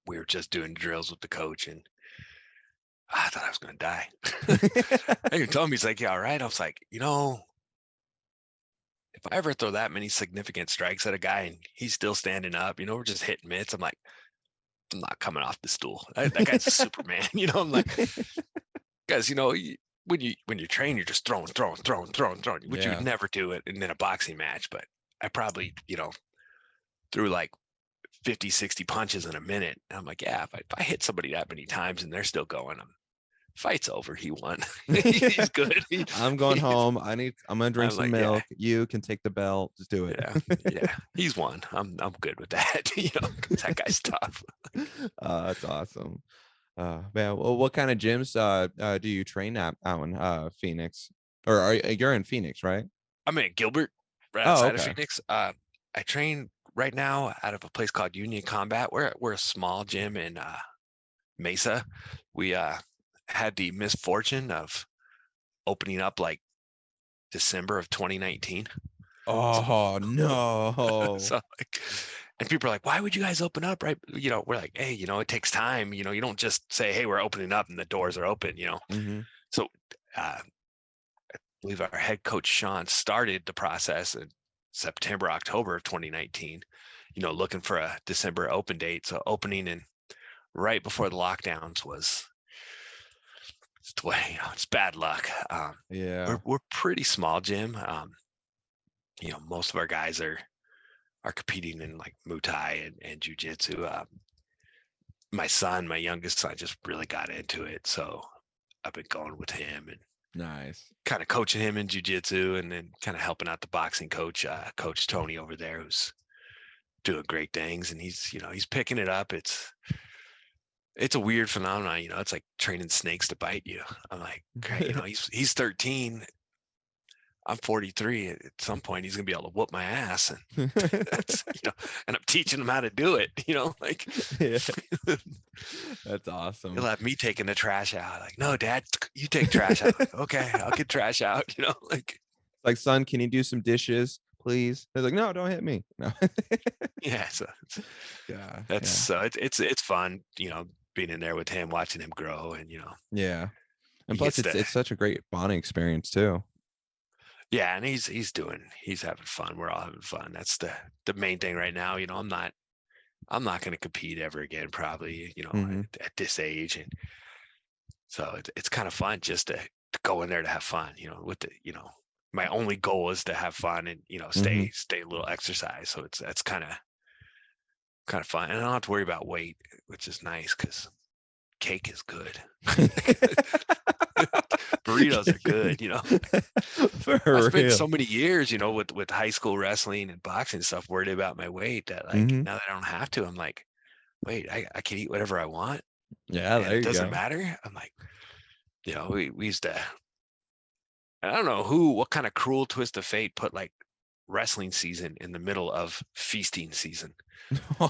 we were just doing drills with the coach, and I thought I was gonna die. And he told me, he's like, "Yeah, all right." I was like, if I ever throw that many significant strikes at a guy and he's still standing up, we're just hitting mitts. I'm like, I'm not coming off the stool. That guy's a Superman. I'm like, guys, when you train, you're just throwing, which you would Yeah. never do it in a boxing match. But I probably, threw like 50, 60 punches in a minute. And I'm like, yeah, if I hit somebody that many times and they're still going, fight's over. He won. He's good. I'm going home. I'm gonna drink I'm some like, yeah, milk. You can take the belt. Just do it. yeah. He's won. I'm good with that. 'Cause that guy's tough. That's awesome. Man, well, what kind of gyms do you train at out in Phoenix? Or you're in Phoenix, right? I'm in Gilbert, right Oh, outside of okay. Phoenix. I train right now out of a place called Union Combat. We're a small gym in Mesa. We had the misfortune of opening up like December of 2019. Oh no. So like, and people are like, why would you guys open up? Right. We're like, hey, it takes time. You don't just say, hey, we're opening up and the doors are open, Hmm. So I believe our head coach, Sean, started the process in September, October of 2019, looking for a December open date. So opening in right before the lockdowns was, it's bad luck. Yeah. We're pretty small, Jim. Most of our guys are competing in like Muay Thai and Jiu-Jitsu. My youngest son, just really got into it, so I've been going with him and Nice. kind of coaching him in Jiu-Jitsu, and then kind of helping out the boxing coach, Coach Tony over there, who's doing great things, and he's picking it up. It's a weird phenomenon, it's like training snakes to bite you. I'm like, okay, he's 13. I'm 43. At some point, he's gonna be able to whoop my ass, and that's and I'm teaching him how to do it. Like Yeah. That's awesome. he'll have me taking the trash out. Like, no, Dad, you take trash out. Like, okay, I'll get trash out. Like, Like, son, can you do some dishes, please? They're like, no, don't hit me. No. yeah. So Yeah. that's it's fun. Being in there with him, watching him grow, and Yeah. he And plus, gets to. it's such a great bonding experience too. Yeah, and he's having fun. We're all having fun. That's the main thing right now. I'm not going to compete ever again, probably. Hmm. At this age, and so it's kind of fun just to go in there to have fun. With the my only goal is to have fun and Hmm. stay a little exercise. So that's kind of fun, and I don't have to worry about weight, which is nice because cake is good. Burritos are good. I For spent real. so many years, with high school wrestling and boxing stuff, worried about my weight that like Hmm. now that I don't have to, I'm like, wait, I can eat whatever I want Yeah, and there it you doesn't go. matter. I'm like, we used to, I don't know what kind of cruel twist of fate put like wrestling season in the middle of feasting season,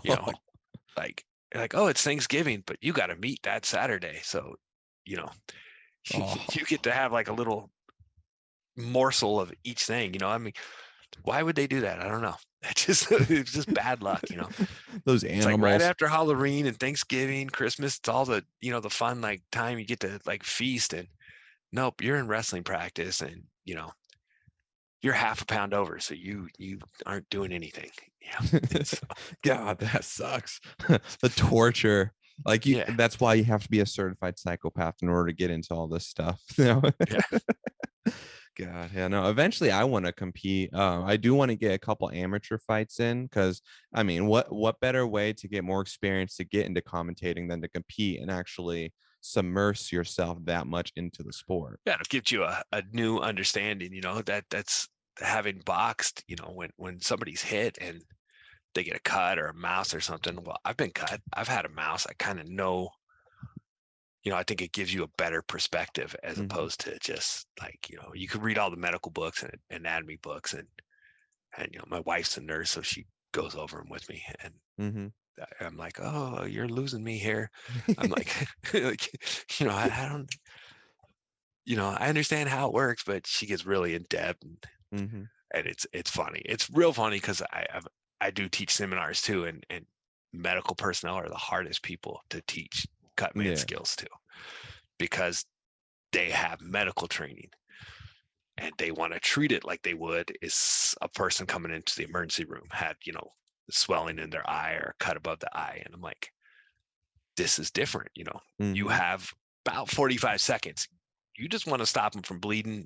you know, like, oh, it's Thanksgiving, but you got to meet that Saturday. So, you know, Oh, you get to have like a little morsel of each thing, I mean, why would they do that? I don't know. It's just bad luck. those It's like right animals. after Halloween and Thanksgiving, Christmas, it's all the fun like time you get to like feast, and nope, you're in wrestling practice and you're half a pound over, so you aren't doing anything. It's, God, that sucks. The torture. Like yeah, that's why you have to be a certified psychopath in order to get into all this stuff. yeah, God, yeah, no. Eventually, I want to compete. I do want to get a couple amateur fights in because, I mean, what better way to get more experience to get into commentating than to compete and actually submerge yourself that much into the sport. Yeah, it gives you a new understanding, that's having boxed, when somebody's hit and they get a cut or a mouse or something. Well, I've been cut. I've had a mouse. I kind of know, I think it gives you a better perspective as Hmm. opposed to just like, you could read all the medical books and anatomy books and my wife's a nurse, so she goes over them with me. And Hmm. I'm like, oh, you're losing me here. I'm like, like, I don't, I understand how it works, but she gets really in depth Hmm. and it's funny. It's real funny because I do teach seminars too, and medical personnel are the hardest people to teach cutman Yeah. skills to because they have medical training and they want to treat it like they would is a person coming into the emergency room had swelling in their eye or a cut above the eye, and I'm like, this is different. You Hmm. have about 45 seconds. You just want to stop them from bleeding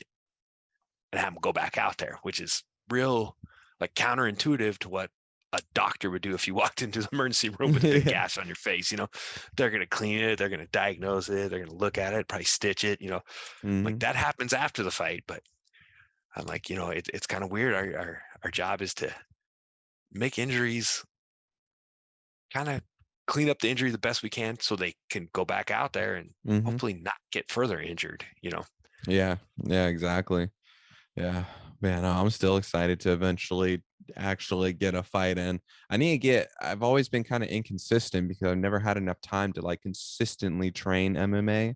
and have them go back out there, which is real like counterintuitive to what a doctor would do if you walked into the emergency room with a big Yeah. gash on your face. They're going to clean it, they're going to diagnose it, they're going to look at it, probably stitch it, like Hmm. that happens after the fight. But I'm like, it's kind of weird. Our job is to make injuries, kind of clean up the injury the best we can so they can go back out there and Hmm. hopefully not get further injured. Yeah. Yeah, exactly. Yeah, man, I'm still excited to eventually actually get a fight in. I've always been kind of inconsistent because I've never had enough time to like consistently train MMA.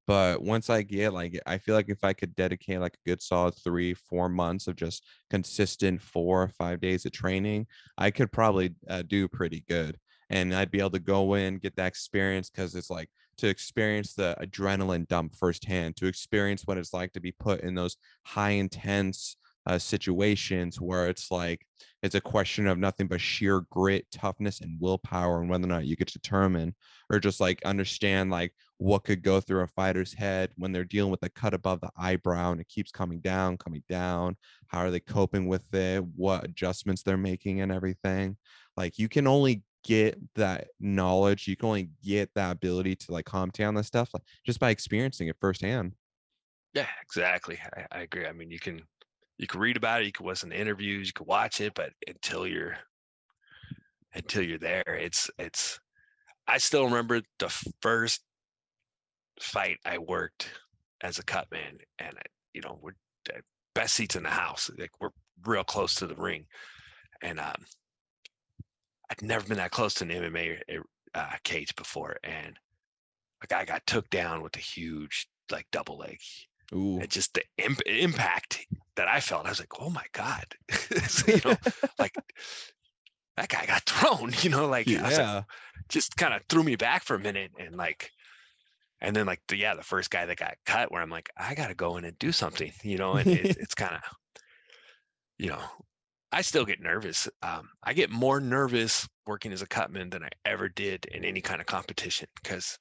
But once I get like, I feel like if I could dedicate like a good solid 3, 4 months of just consistent 4 or 5 days of training, I could probably do pretty good. And I'd be able to go in, get that experience because it's like to experience the adrenaline dump firsthand, to experience what it's like to be put in those high intense situations where it's like it's a question of nothing but sheer grit, toughness, and willpower, and whether or not you could determine or just like understand like what could go through a fighter's head when they're dealing with a cut above the eyebrow and it keeps coming down, coming down. How are they coping with it? What adjustments they're making and everything. Like you can only get that knowledge, you can only get that ability to like calm down this stuff like, just by experiencing it firsthand. Yeah, exactly. I agree. I mean, you can read about it, you can listen to interviews, you can watch it, but until you're there, it's I still remember the first fight I worked as a cut man, and we're the best seats in the house. Like we're real close to the ring, and I'd never been that close to an MMA cage before, and a guy got took down with a huge like double leg, Ooh. and just the impact that I felt, I was like, oh my god, so, like that guy got thrown. Like I was like, Yeah. just kind of threw me back for a minute, and then like the first guy that got cut, where I'm like, I gotta go in and do something, and it's kind of, you know, I still get nervous. I get more nervous working as a cutman than I ever did in any kind of competition because,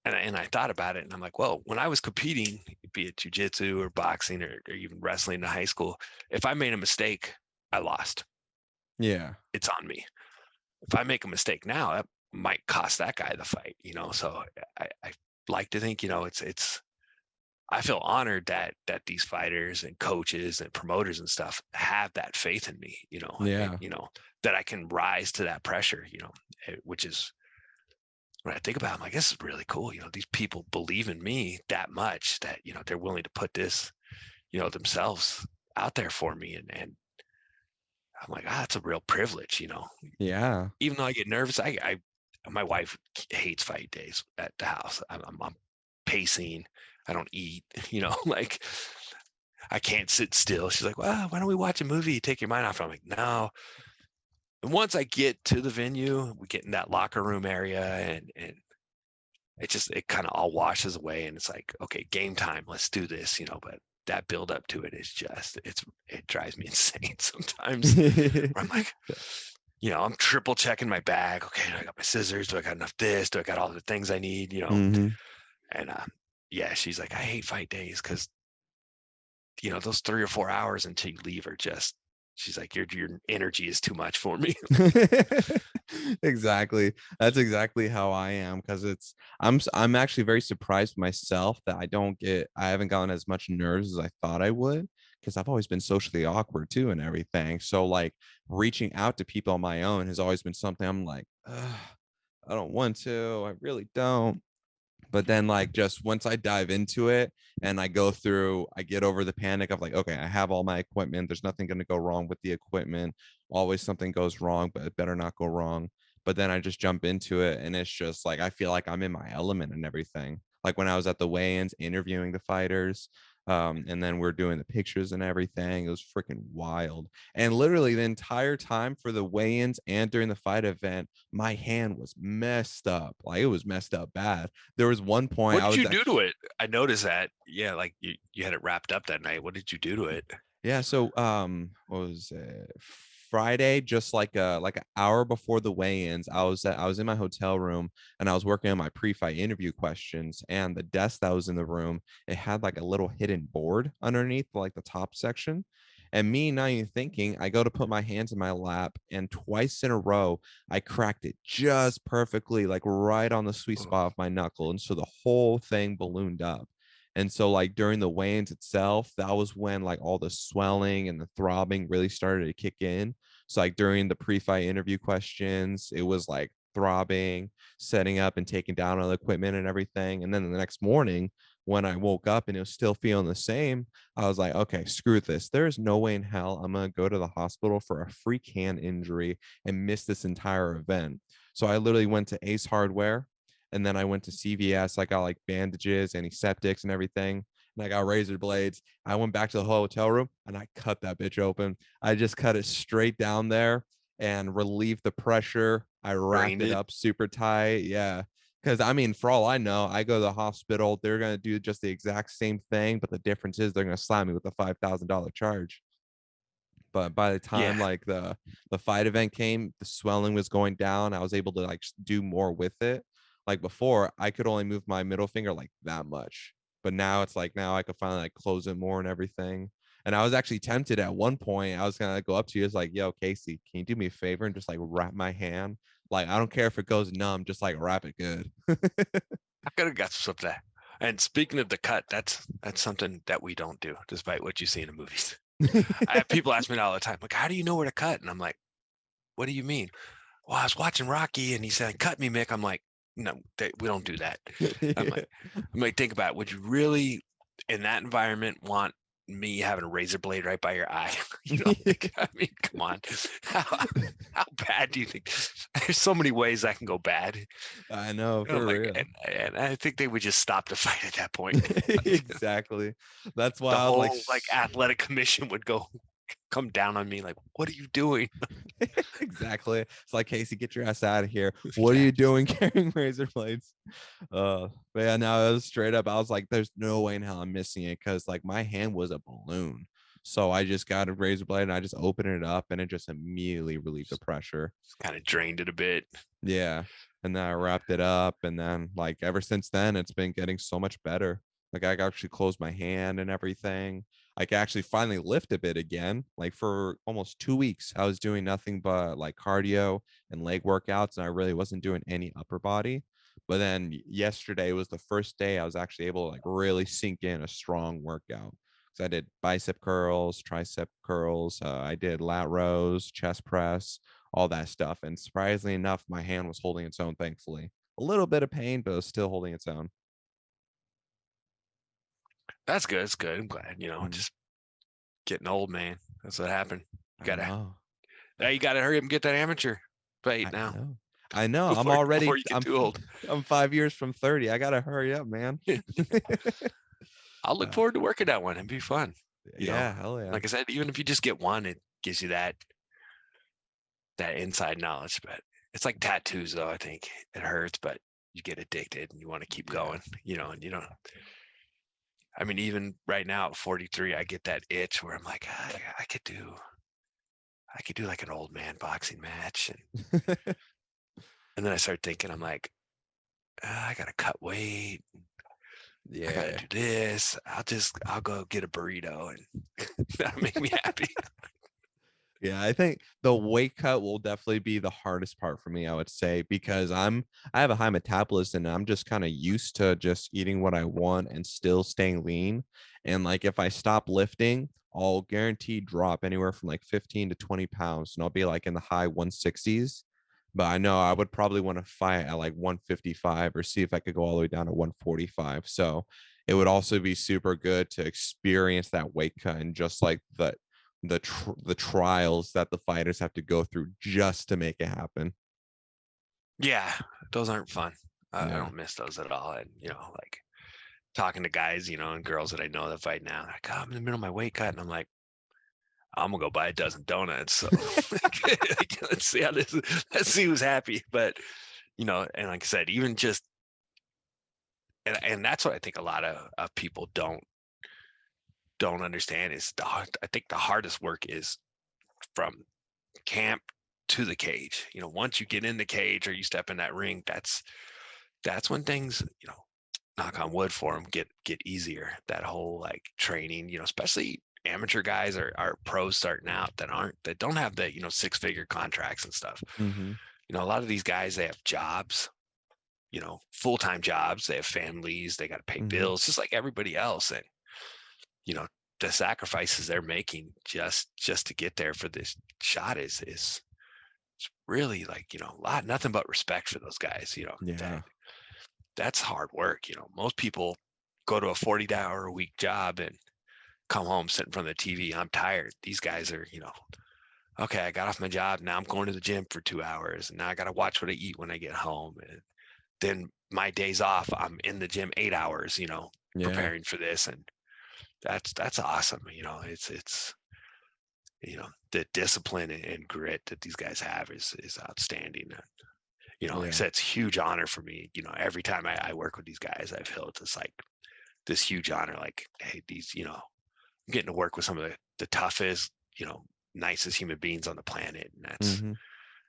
and I thought about it, and I'm like, well, when I was competing, be it jujitsu or boxing or even wrestling in high school, if I made a mistake, I lost. Yeah. It's on me. If I make a mistake now, that might cost that guy the fight. So I like to think, it's I feel honored that these fighters and coaches and promoters and stuff have that faith in me, Yeah. that I can rise to that pressure, which is when I think about it, I'm like, this is really cool. These people believe in me that much that, they're willing to put this, themselves out there for me. And I'm like, it's a real privilege. Yeah. Even though I get nervous, my wife hates fight days at the house. I'm pacing. I don't eat, like I can't sit still. She's like, well, why don't we watch a movie? Take your mind off. I'm like, no. And once I get to the venue, we get in that locker room area and it kind of all washes away. And it's like, okay, game time. Let's do this. But that build up to it is it drives me insane sometimes. Where I'm like, I'm triple checking my bag. Okay, do I got my scissors? Do I got enough this? Do I got all the things I need? Hmm. And yeah, she's like, I hate fight days because those 3 or 4 hours until you leave are just She's like, your energy is too much for me. Exactly. That's exactly how I am, because I'm actually very surprised myself that I haven't gotten as much nerves as I thought I would, because I've always been socially awkward too and everything. So like reaching out to people on my own has always been something I'm like, "Ugh, I don't want to. I really don't." But then like just once I dive into it and I get over the panic of like, okay, I have all my equipment, there's nothing going to go wrong with the equipment. Always something goes wrong, but it better not go wrong. But then I just jump into it, and it's just like I feel like I'm in my element and everything. Like when I was at the weigh-ins interviewing the fighters, and then we're doing the pictures and everything, it was freaking wild. And literally the entire time for the weigh-ins and during the fight event, my hand was messed up. Like it was messed up bad. There was one point What I did was you do actually, to it? I noticed that. Yeah, like you had it wrapped up that night. What did you do to it? yeah. So what was it? Friday, just like an hour before the weigh-ins, I was in my hotel room and I was working on my pre-fight interview questions. And the desk that was in the room, it had like a little hidden board underneath, like the top section. And me not even thinking, I go to put my hands in my lap, and twice in a row, I cracked it just perfectly, like right on the sweet Oh, spot of my knuckle. And so the whole thing ballooned up. And so like during the weigh-ins itself, that was when like all the swelling and the throbbing really started to kick in. So like during the pre-fight interview questions, it was like throbbing, setting up and taking down all the equipment and everything. And then the next morning, when I woke up and it was still feeling the same, I was like, okay, screw this. There's no way in hell I'm gonna go to the hospital for a freak hand injury and miss this entire event. So I literally went to Ace Hardware, and then I went to CVS. I got like bandages, antiseptics, and everything. And I got razor blades. I went back to the hotel room and I cut that bitch open. I just cut it straight down there and relieved the pressure. I wrapped drained it it. up super tight. Yeah. Because I mean, for all I know, I go to the hospital, they're going to do just the exact same thing. But the difference is they're going to slap me with a $5,000 charge. But by the time Yeah. like the fight event came, the swelling was going down. I was able to like do more with it. Like before, I could only move my middle finger like that much, but now it's like now I could finally like close it more and everything. And I was actually tempted at one point. I was gonna go up to you, it's like, yo, Casey, can you do me a favor and just like wrap my hand? Like I don't care if it goes numb, just like wrap it good. I could have got some of that. And speaking of the cut, that's something that we don't do, despite what you see in the movies. I have people ask me that all the time, like, how do you know where to cut? And I'm like, what do you mean? Well, I was watching Rocky and he said, cut me, Mick. I'm like, no, we don't do that. I'm like, think about it. Would you really, in that environment, want me having a razor blade right by your eye? Like, I mean, come on. How bad do you think? There's so many ways that can go bad. I know, I'm for like, real. and I think they would just stop the fight at that point. Exactly. That's why The I was like, whole like athletic commission would come down on me like, what are you doing? exactly. It's like, Casey, get your ass out of here. What are you doing carrying razor blades? But yeah, no, it was straight up. I was like, there's no way in hell I'm missing it, because like my hand was a balloon. So I just got a razor blade and I just opened it up and it just immediately relieved the pressure. Kind of drained it a bit. Yeah. And then I wrapped it up. And then like ever since then, it's been getting so much better. Like I could actually close my hand and everything. I could actually finally lift a bit again. Like for almost 2 weeks, I was doing nothing but like cardio and leg workouts, and I really wasn't doing any upper body. But then yesterday was the first day I was actually able to like really sink in a strong workout. So I did bicep curls, tricep curls. I did lat rows, chest press, all that stuff. And surprisingly enough, my hand was holding its own, thankfully. A little bit of pain, but it was still holding its own. That's good. It's good. I'm glad, Mm, just getting old, man. That's what happened. I know. You gotta hurry up and get that amateur fight I now know. I know. I'm before already you get too old. I'm 5 years from 30. I gotta hurry up, man. I'll look Uh, forward to working that one. It'd be fun. yeah, hell yeah. Like I said, even if you just get one, it gives you that inside knowledge. But it's like tattoos, though. I think it hurts, but you get addicted and you want to keep Yeah. going. And you don't. I mean, even right now at 43, I get that itch where I'm like, I could do like an old man boxing match, and then I start thinking, I'm like, I gotta cut weight. I gotta Yeah. do this. I'll go get a burrito and that'll make me happy. Yeah, I think the weight cut will definitely be the hardest part for me, I would say, because I have a high metabolism and I'm just kind of used to just eating what I want and still staying lean. And like if I stop lifting, I'll guaranteed drop anywhere from like 15 to 20 pounds and I'll be like in the high 160s. But I know I would probably want to fight at like 155 or see if I could go all the way down to 145. So it would also be super good to experience that weight cut and just like the trials that the fighters have to go through just to make it happen. Yeah, those aren't fun. I Yeah. don't miss those at all. And like talking to guys, and girls that I know that fight now, like, I'm in the middle of my weight cut, and I'm like, I'm gonna go buy a dozen donuts. So let's see how this. Let's see who's happy. But and like I said, even just and that's what I think a lot of people don't understand is I think the hardest work is from camp to the cage. Once you get in the cage or you step in that ring, that's when things, knock on wood for them, get easier. That whole like training, especially amateur guys are pros starting out that don't have the 6-figure contracts and stuff. Mm-hmm. A lot of these guys, they have jobs, full-time jobs, they have families, they got to pay Mm-hmm. bills just like everybody else. And you know the sacrifices they're making just to get there for this shot is it's really like a lot, nothing but respect for those guys. Yeah. That's hard work. Most people go to a 40-hour a week job and come home, sit in front of the TV. I'm tired. These guys are, okay, I got off my job. Now I'm going to the gym for 2 hours. And now I got to watch what I eat when I get home. And then my days off, I'm in the gym 8 hours, Yeah. preparing for this. And that's awesome. It's the discipline and grit that these guys have is outstanding. Like I Yeah. said, it's a huge honor for me. Every time I work with these guys, I feel it's like this huge honor. Like, hey, I'm getting to work with some of the toughest, nicest human beings on the planet, and Mm-hmm.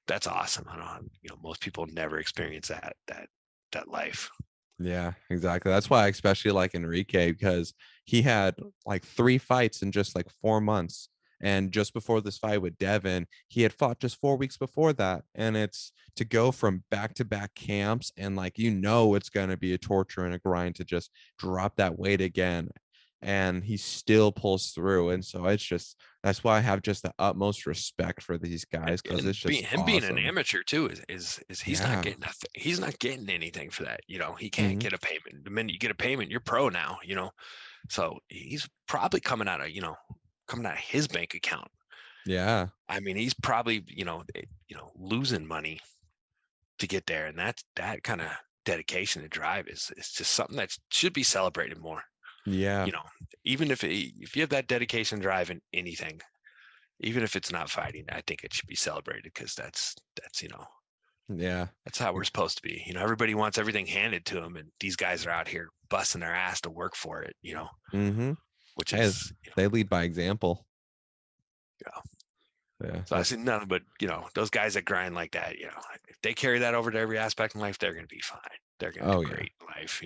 that's awesome. I don't know, most people never experience that life. Yeah, exactly. That's why I especially like Enrique because he had like 3 fights in just like 4 months. And just before this fight with Devin, he had fought just 4 weeks before that. And it's to go from back to back camps and like, it's going to be a torture and a grind to just drop that weight again. And he still pulls through. And so that's why I have just the utmost respect for these guys because And it's just being an awesome. amateur too is he's not Yeah. getting nothing. He's not getting anything for that. He can't Hmm. get a payment. The minute you get a payment, you're pro now. So he's probably coming out of his bank account. Yeah. I mean, he's probably losing money to get there, and that kind of dedication and drive is just something that should be celebrated more. Yeah. You know, even if you have that dedication and drive in anything, even if it's not fighting, I think it should be celebrated because Yeah. that's how we're supposed to be. Everybody wants everything handed to them, and these guys are out here busting their ass to work for it. Mm-hmm. Which Hey, is they lead by example. yeah. Yeah, So I see nothing but those guys that grind like that. If they carry that over to every aspect in life, they're going to be fine. They're going to do oh yeah, great in life.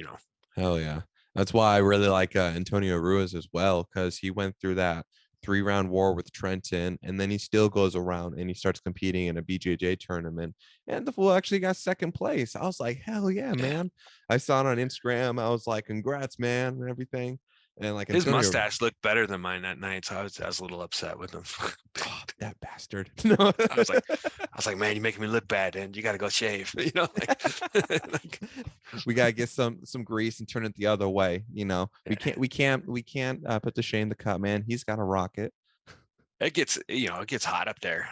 hell yeah. That's why I really like Antonio Ruiz as well because he went through that 3-round war with Trenton, and then he still goes around and he starts competing in a BJJ tournament, and the fool actually got second place. I was like, hell yeah, Yeah. man! I saw it on Instagram. I was like, congrats, man, and everything. And like His Antonio, mustache looked better than mine that night, so I was a little upset with him. oh, that bastard. No. I was like, man, you're making me look bad, and you got to go shave. Like, We gotta get some grease and turn it the other way. We yeah. can't put to shame the cut man. He's got a rocket. It gets hot up there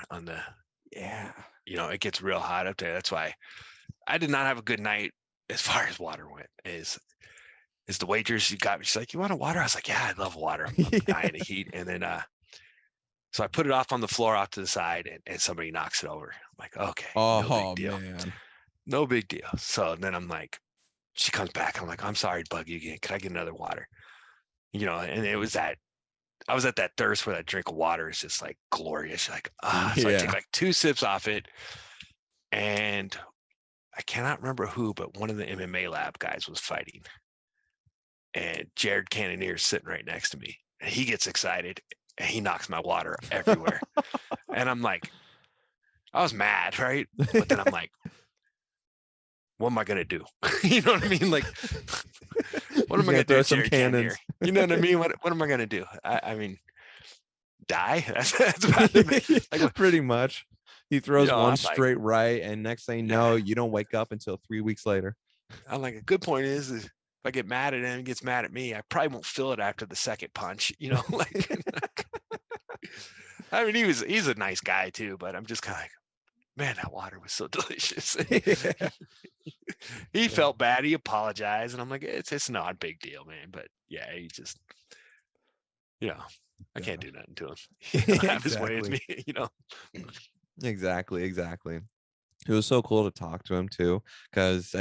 Yeah. it gets real hot up there. That's why I did not have a good night as far as water went. Is the waitress she got me? She's like, "You want a water?" I was like, "Yeah, I love water. I'm dying of heat." And then so I put it off on the floor off to the side, and somebody knocks it over. I'm like, "Okay, no big Oh deal, man. no big deal." So then I'm like, she comes back. I'm like, "I'm sorry to bug you again. Can I get another water?" And it was that I was at that thirst where that drink of water is just like glorious. Like, so I take Yeah. like 2 sips off it, and I cannot remember who, but one of the MMA lab guys was fighting, and Jared Cannonier's sitting right next to me. And he gets excited and he knocks my water everywhere. And I'm like, I was mad, right? But then I'm like, what am I gonna do? You know what I mean? Like, what He's am I gonna gonna do throw to some Jerry Ken here? cannons. You know what I mean? What am I gonna do? I mean, die? That's about it. Like, Pretty much. He you throws know, one I'm like, straight right, and next thing you know, yeah. you don't wake up until 3 weeks later. I'm like, a good point is if I get mad at him, he gets mad at me, I probably won't feel it after the second punch, you know, like, I mean, he's a nice guy too, but I'm just kind of like, man, that water was so delicious. Yeah. He felt bad. He apologized. And I'm like, it's not a big deal, man. But yeah, he just, you know, I can't do nothing to him. He'll have his way with Exactly. me, you know. Exactly. It was so cool to talk to him too, because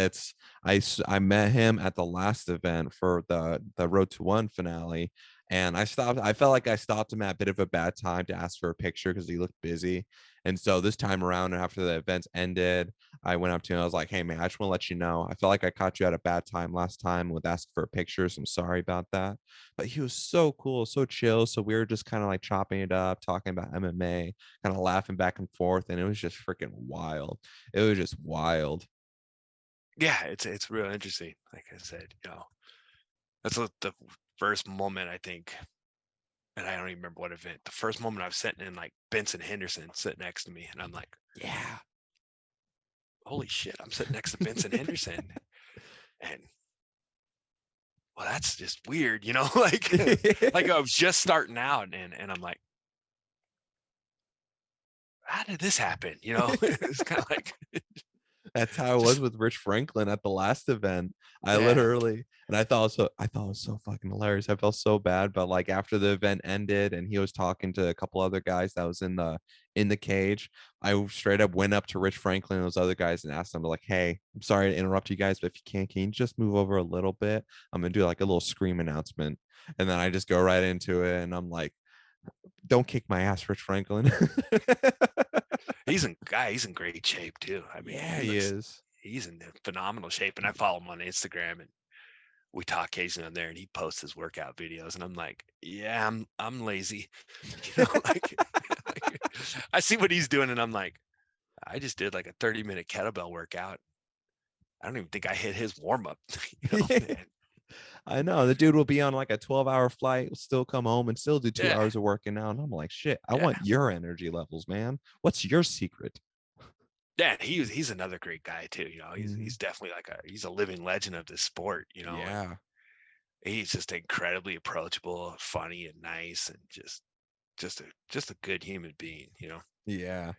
I met him at the last event for the Road to One finale, and I felt like I stopped him at a bit of a bad time to ask for a picture because he looked busy. And so this time around, after the events ended, I went up to him. I was like, "Hey man, I just want to let you know, I felt like I caught you at a bad time last time with asking for a picture. So I'm sorry about that." But he was so cool, so chill. So we were just kind of like chopping it up, talking about MMA, kind of laughing back and forth, and it was just freaking wild. It was just wild. Yeah, it's real interesting. Like I said, you know, that's what the first moment I think, and I don't even remember what event. The first moment I was sitting in like Benson Henderson sitting next to me, and I'm like, Yeah. holy shit, I'm sitting next to Benson Henderson, and well, that's just weird, you know, like I was just starting out, and I'm like, how did this happen? You know, it's kind of like That's how it was just with Rich Franklin at the last event. I yeah, literally, and I thought it was so fucking hilarious. I felt so bad, but like after the event ended and he was talking to a couple other guys that was in the cage, I straight up went up to Rich Franklin and those other guys and asked them like, "Hey, I'm sorry to interrupt you guys, but if you can you just move over a little bit? I'm gonna do like a little scream announcement." And then I just go right into it and I'm like, "Don't kick my ass, Rich Franklin." he's in great shape too. I mean, Yeah, he is. he's in phenomenal shape, and I follow him on Instagram, and we talk occasionally on there, and he posts his workout videos, and I'm like, yeah, I'm lazy, you know, like I see what he's doing, and I'm like, I just did like a 30-minute kettlebell workout. I don't even think I hit his warm up, you know, man. I know the dude will be on like a 12-hour flight, will still come home and still do two Yeah, hours of working out. And I'm like, shit, I yeah, want your energy levels, man. What's your secret? yeah. He's another great guy too. You know, Mhm. he's definitely like he's a living legend of this sport. You know, and Yeah. he's just incredibly approachable, funny, and nice, and just a good human being. You know. Yeah.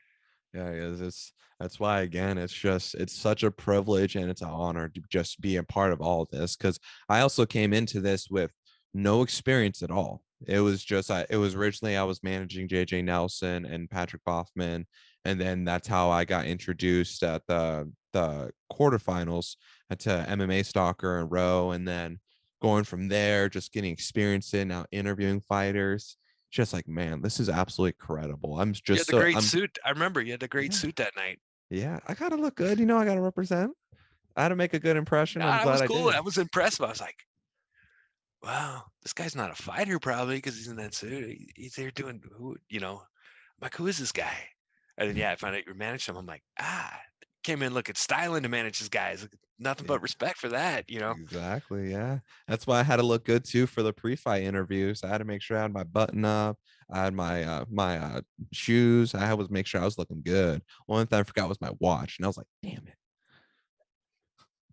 Yeah, it is. That's why again, it's such a privilege and it's an honor to just be a part of all of this. Because I also came into this with no experience at all. It was just it was originally I was managing JJ Nelson and Patrick Boffman, and then that's how I got introduced at the quarterfinals to MMA Stalker and Rowe, and then going from there, just getting experience in now interviewing fighters. Just like, man, this is absolutely incredible. I'm You had just the so great I'm suit. I remember you had the great yeah. suit that night. Yeah, I gotta look good. I gotta represent. I had to make a good impression. I'm Yeah, that glad was I cool. I did. was impressed. I was like, wow, this guy's not a fighter probably because he's in that suit. He's there doing who, you know. I'm like, who is this guy? And then yeah, I found out you managed him. I'm like, came in looking styling to manage his guys. Nothing Yeah, but respect for that, you know. exactly. Yeah, that's why I had to look good too for the pre-fight interviews. I had to make sure I had my button up. I had my shoes. I was make sure I was looking good. One thing I forgot was my watch, and I was like, damn it.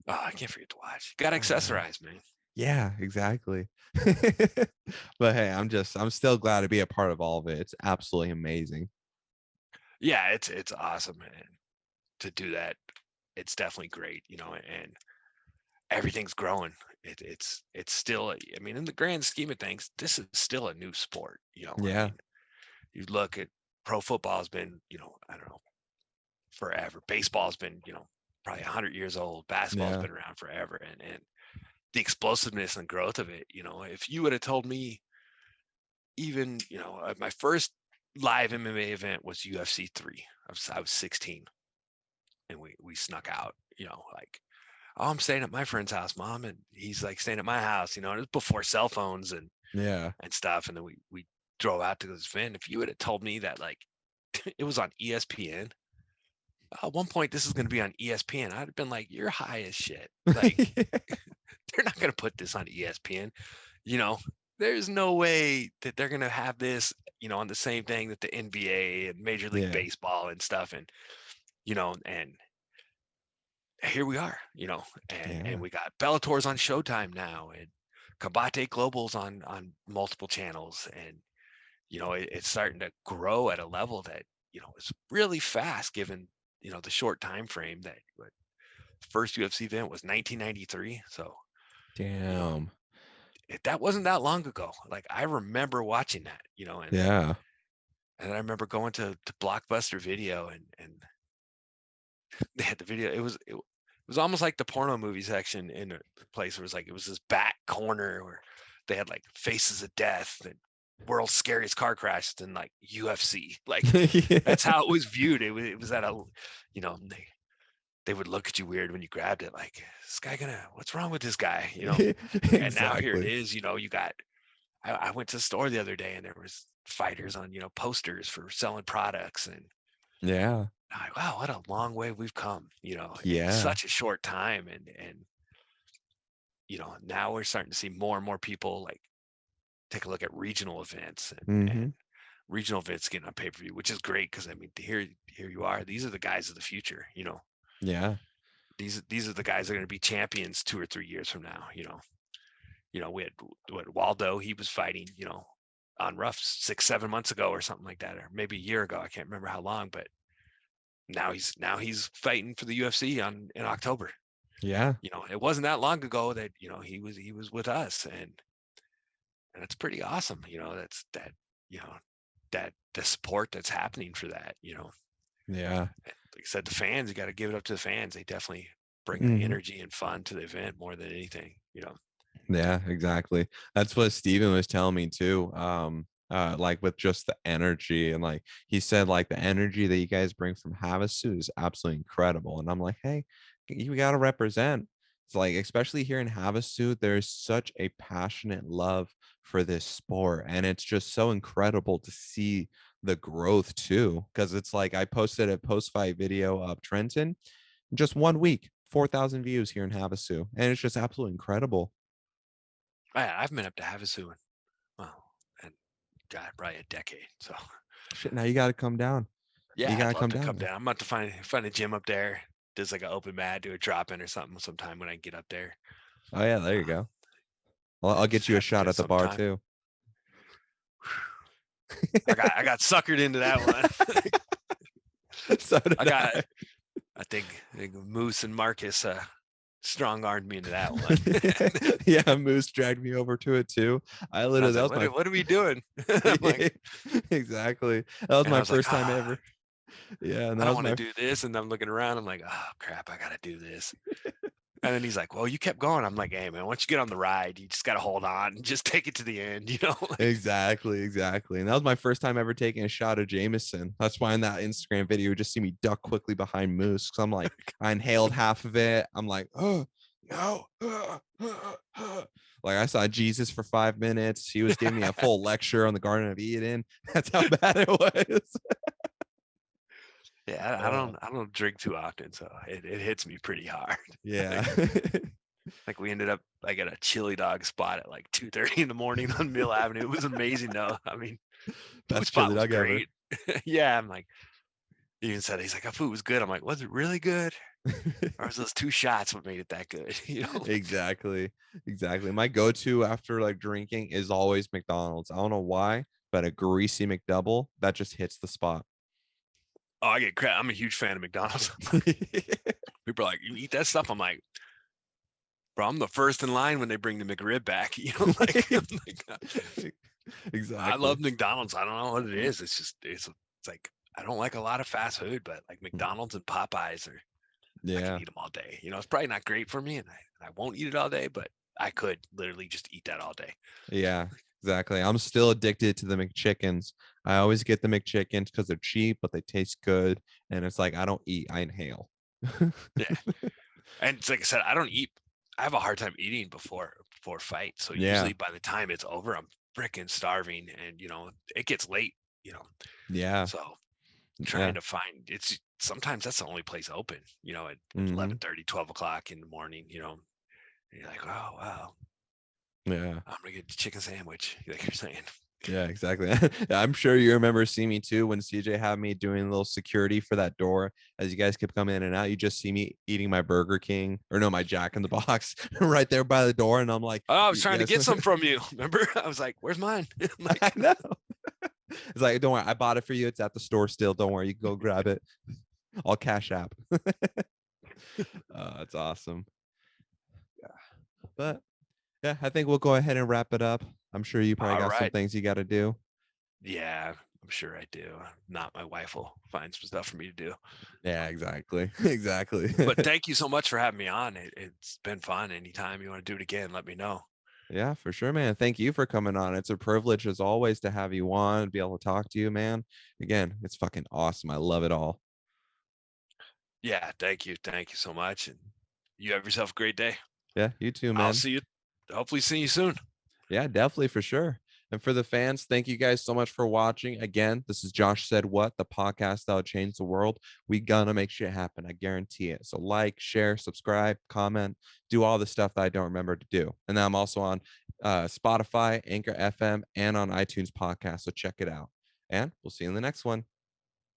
Oh, I can't forget to watch. Got to I know. accessorize, man. Yeah, exactly. But hey, I'm still glad to be a part of all of it. It's absolutely amazing. Yeah, it's awesome, man. To do that, it's definitely great, you know, and everything's growing. It's still, I mean, in the grand scheme of things, this is still a new sport, you know. I Yeah, mean, you look at pro football has been, you know, I don't know, forever. Baseball's been, you know, probably 100 years old. Basketball's yeah, been around forever, and the explosiveness and growth of it, you know, if you would have told me even, you know, my first live MMA event was UFC 3. I was 16, and we snuck out, you know, like, oh, I'm staying at my friend's house, mom, and he's like staying at my house, you know, and it was before cell phones yeah. and stuff, and then we drove out to this event. If you would have told me that like it was on ESPN. At one point, this is going to be on ESPN. I'd have been like, you're high as shit. Like, they're not going to put this on ESPN. You know, there's no way that they're going to have this, on the same thing that the NBA and Major League Yeah. Baseball and stuff. And, and here we are, and Yeah. we got Bellator's on Showtime now, and Kabate Global's on multiple channels, and it's starting to grow at a level that is really fast given the short time frame that first UFC event was 1993. So you know Damn. that wasn't that long ago. Like I remember watching that, Yeah. and I remember going to Blockbuster Video and they had the video. It was almost like the porno movie section in a place where it was this back corner where they had like Faces of Death and World's Scariest Car Crashes and like UFC. Like that's how it was viewed. It was at a, they would look at you weird when you grabbed it. Like this guy what's wrong with this guy? And now here it Exactly. is. You got. I went to the store the other day and there was fighters on posters for selling products and. Yeah. I'm like, wow, what a long way we've come, in Yeah. such a short time. And now we're starting to see more and more people like take a look at regional events and Mm-hmm. regional events getting on pay-per-view, which is great because I mean here you are. These are the guys of the future, Yeah. These are the guys that are going to be champions 2 or 3 years from now, we had Waldo, he was fighting, on Rough 6-7 months ago or something like that, or maybe a year ago. I can't remember how long, but now he's fighting for the UFC in October. Yeah. It wasn't that long ago that he was with us, and it's pretty awesome. That's that that the support that's happening for that. Yeah. Like I said, the fans, you got to give it up to the fans. They definitely bring the Mm-hmm. energy and fun to the event more than anything. Yeah, exactly. That's what Steven was telling me too. Like with just the energy and like he said, like the energy that you guys bring from Havasu is absolutely incredible. And I'm like, hey, you gotta represent. It's like, especially here in Havasu, there's such a passionate love for this sport, and it's just so incredible to see the growth too. Because it's like I posted a post-fight video of Trenton, just 1 week, 4,000 views here in Havasu, and it's just absolutely incredible. I've been up to Havasu, well, and God, probably a decade. So Shit, now you got to come down. You yeah, got I'd to love come to down come there. down. I'm about to find a gym up there. Does like an open mat, do a drop in or something sometime when I get up there. Oh yeah, there you Uh, go. I'll just get you a have to shot do it at the bar sometime. too. I got suckered into that one. So did I think Moose and Marcus strong armed me into that one. Yeah, Moose dragged me over to it too. I And I literally was that like, was my what are we doing? I'm like, exactly. That was and I my was like, first time ever. Yeah, and I that don't was want to my do this. And I'm looking around. I'm like, oh crap, I gotta do this. And then he's like, well, you kept going. I'm like, hey man, once you get on the ride, you just gotta hold on and just take it to the end, like, exactly. And that was my first time ever taking a shot of Jameson. That's why in that Instagram video, you just see me duck quickly behind Moose. Cause I'm like, I inhaled half of it. I'm like, oh no. Like I saw Jesus for 5 minutes. He was giving me a full lecture on the Garden of Eden. That's how bad it was. yeah, Uh, I don't drink too often, so it hits me pretty hard. yeah. Like we ended up like at a chili dog spot at like 2:30 in the morning on Mill Avenue. It was amazing though. I mean, food Best spot chili was dog ever. great. Yeah, I'm like, he even said he's like, our food was good. I'm like, was it really good? Or was those 2 shots what made it that good? Exactly. My go-to after like drinking is always McDonald's. I don't know why, but a greasy McDouble that just hits the spot. Oh, I get crap. I'm a huge fan of McDonald's. People are like, you eat that stuff? I'm like, bro, I'm the first in line when they bring the McRib back. Like, I'm like, I Exactly. love McDonald's. I don't know what it is. It's just it's like I don't like a lot of fast food, but like McDonald's and Popeyes are I can Yeah. eat them all day. It's probably not great for me, and I won't eat it all day, but I could literally just eat that all day. Yeah. Exactly. I'm still addicted to the McChickens. I always get the McChickens because they're cheap, but they taste good. And it's like I don't eat, I inhale. Yeah, and it's like I said, I don't eat. I have a hard time eating before fight. So Yeah. usually by the time it's over, I'm freaking starving, and it gets late. Yeah. So trying to find it's sometimes that's the only place open, at Hmm. 11:30, 12 o'clock in the morning, and you're like, oh wow, Yeah. I'm gonna get a chicken sandwich, like you're saying. Yeah, exactly. I'm sure you remember seeing me too when CJ had me doing a little security for that door as you guys kept coming in and out. You just see me eating my Burger King or no, my Jack in the Box right there by the door. And I'm like, Oh, I was trying to yes. get some from you. Remember? I was like, where's mine? I'm like, I know. It's like, don't worry, I bought it for you. It's at the store still. Don't worry, you can go grab it. I'll cash app. It's awesome. Yeah. But yeah, I think we'll go ahead and wrap it up. I'm sure you probably all got some right. things you got to do. Yeah, I'm sure I do. Not my wife will find some stuff for me to do. Yeah, exactly. Exactly. But thank you so much for having me on. It's been fun. Anytime you want to do it again, let me know. Yeah, for sure, man. Thank you for coming on. It's a privilege as always to have you on, be able to talk to you, man. Again, it's fucking awesome. I love it all. Yeah, thank you. Thank you so much. And you have yourself a great day. Yeah, you too, I'll man. see you. Hopefully see you soon. Yeah, definitely for sure. And for the fans, thank you guys so much for watching. Again, this is Josh Said What, the podcast that'll change the world. We gonna make shit happen. I guarantee it. So like, share, subscribe, comment, do all the stuff that I don't remember to do. And then I'm also on Spotify, Anchor FM, and on iTunes podcast. So check it out. And we'll see you in the next one.